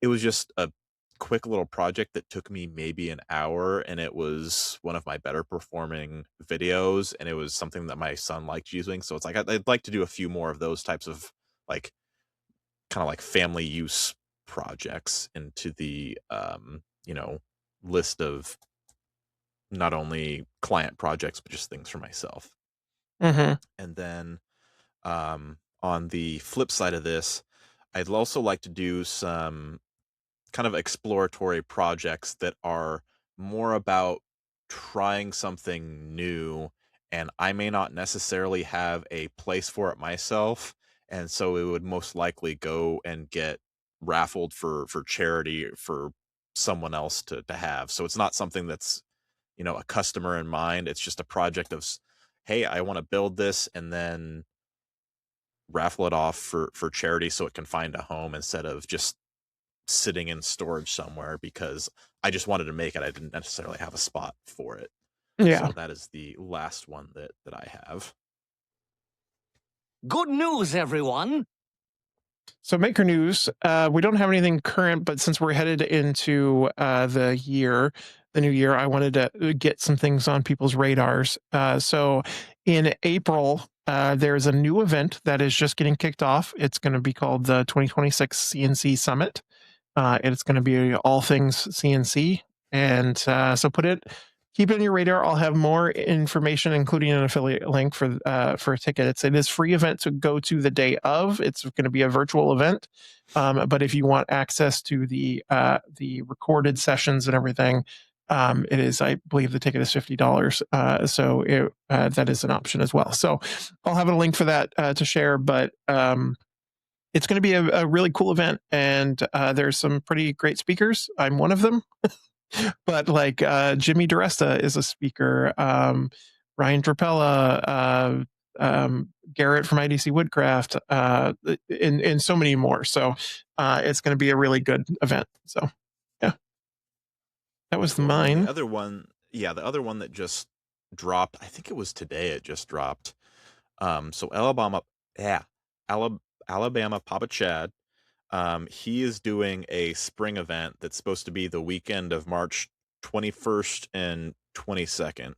it was just a quick little project that took me maybe an hour, and it was one of my better performing videos, and it was something that my son liked using. So it's like, I'd like to do a few more of those types of like kind of like family use projects into the list of not only client projects, but just things for myself. Mm-hmm. And then on the flip side of this, I'd also like to do some kind of exploratory projects that are more about trying something new, and I may not necessarily have a place for it myself, and so it would most likely go and get raffled for charity for someone else to have. So it's not something that's a customer in mind. It's just a project of, hey, I want to build this, and then raffle it off for charity so it can find a home, instead of just sitting in storage somewhere, because I just wanted to make it. I didn't necessarily have a spot for it. Yeah. So that is the last one that I have. Good news, everyone. So maker news, we don't have anything current, but since we're headed into the new year, I wanted to get some things on people's radars. So in April, there's a new event that is just getting kicked off. It's going to be called the 2026 CNC Summit. It's going to be all things CNC. And so put it keep it on your radar. I'll have more information, including an affiliate link for a ticket. It is free event to go to the day of. It's going to be a virtual event, but if you want access to the recorded sessions and everything, it is, I believe, the ticket is $50. So that is an option as well. So I'll have a link for that to share, but it's going to be a really cool event, and there's some pretty great speakers. I'm one of them. But like Jimmy DiResta is a speaker, Ryan Drapella, Garrett from IDC Woodcraft, and so many more. So it's going to be a really good event. So yeah, that was mine. The other one that just dropped, I think it was today. It just dropped. So Alabama Papa Chad. He is doing a spring event that's supposed to be the weekend of March 21st and 22nd.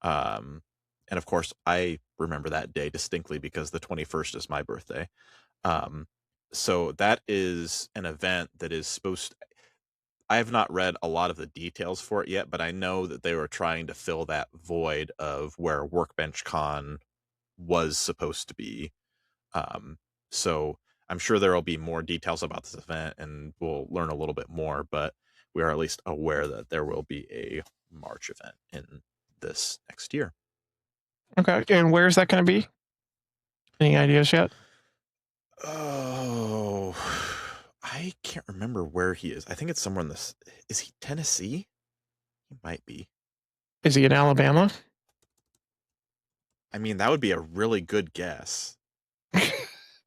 And of course, I remember that day distinctly because the 21st is my birthday. So that is an event that is supposed to, I have not read a lot of the details for it yet, but I know that they were trying to fill that void of where Workbench Con was supposed to be. So I'm sure there will be more details about this event, and we'll learn a little bit more, but we are at least aware that there will be a March event in this next year. Okay, and where's that going to be? Any ideas yet? Oh, I can't remember where he is. I think it's somewhere in this. Is he Tennessee? He might be. Is he in Alabama? I mean, that would be a really good guess.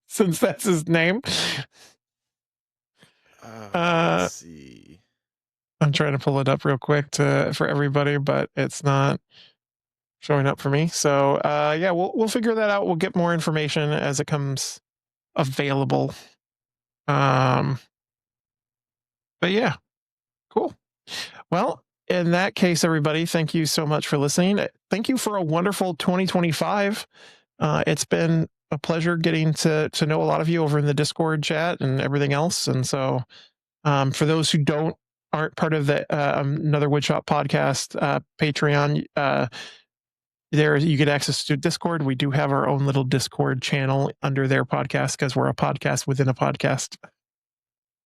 Since that's his name. Let's see. I'm trying to pull it up real quick for everybody, but it's not showing up for me. So yeah, we'll figure that out. We'll get more information as it comes available. But yeah, cool. Well, in that case, everybody, thank you so much for listening. Thank you for a wonderful 2025. It's been a pleasure getting to know a lot of you over in the Discord chat and everything else. And so for those who aren't part of the Another Woodshop podcast Patreon, there you get access to Discord. We do have our own little Discord channel under their podcast because we're a podcast within a podcast.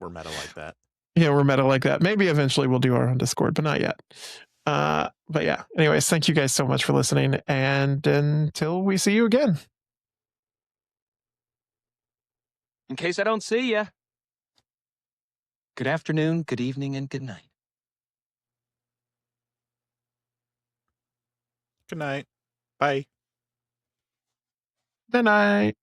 We're meta like that. Yeah, we're meta like that. Maybe eventually we'll do our own Discord, but not yet. But yeah, anyways, thank you guys so much for listening. And until we see you again. In case I don't see ya, good afternoon, good evening, and good night. Good night. Bye. Good night.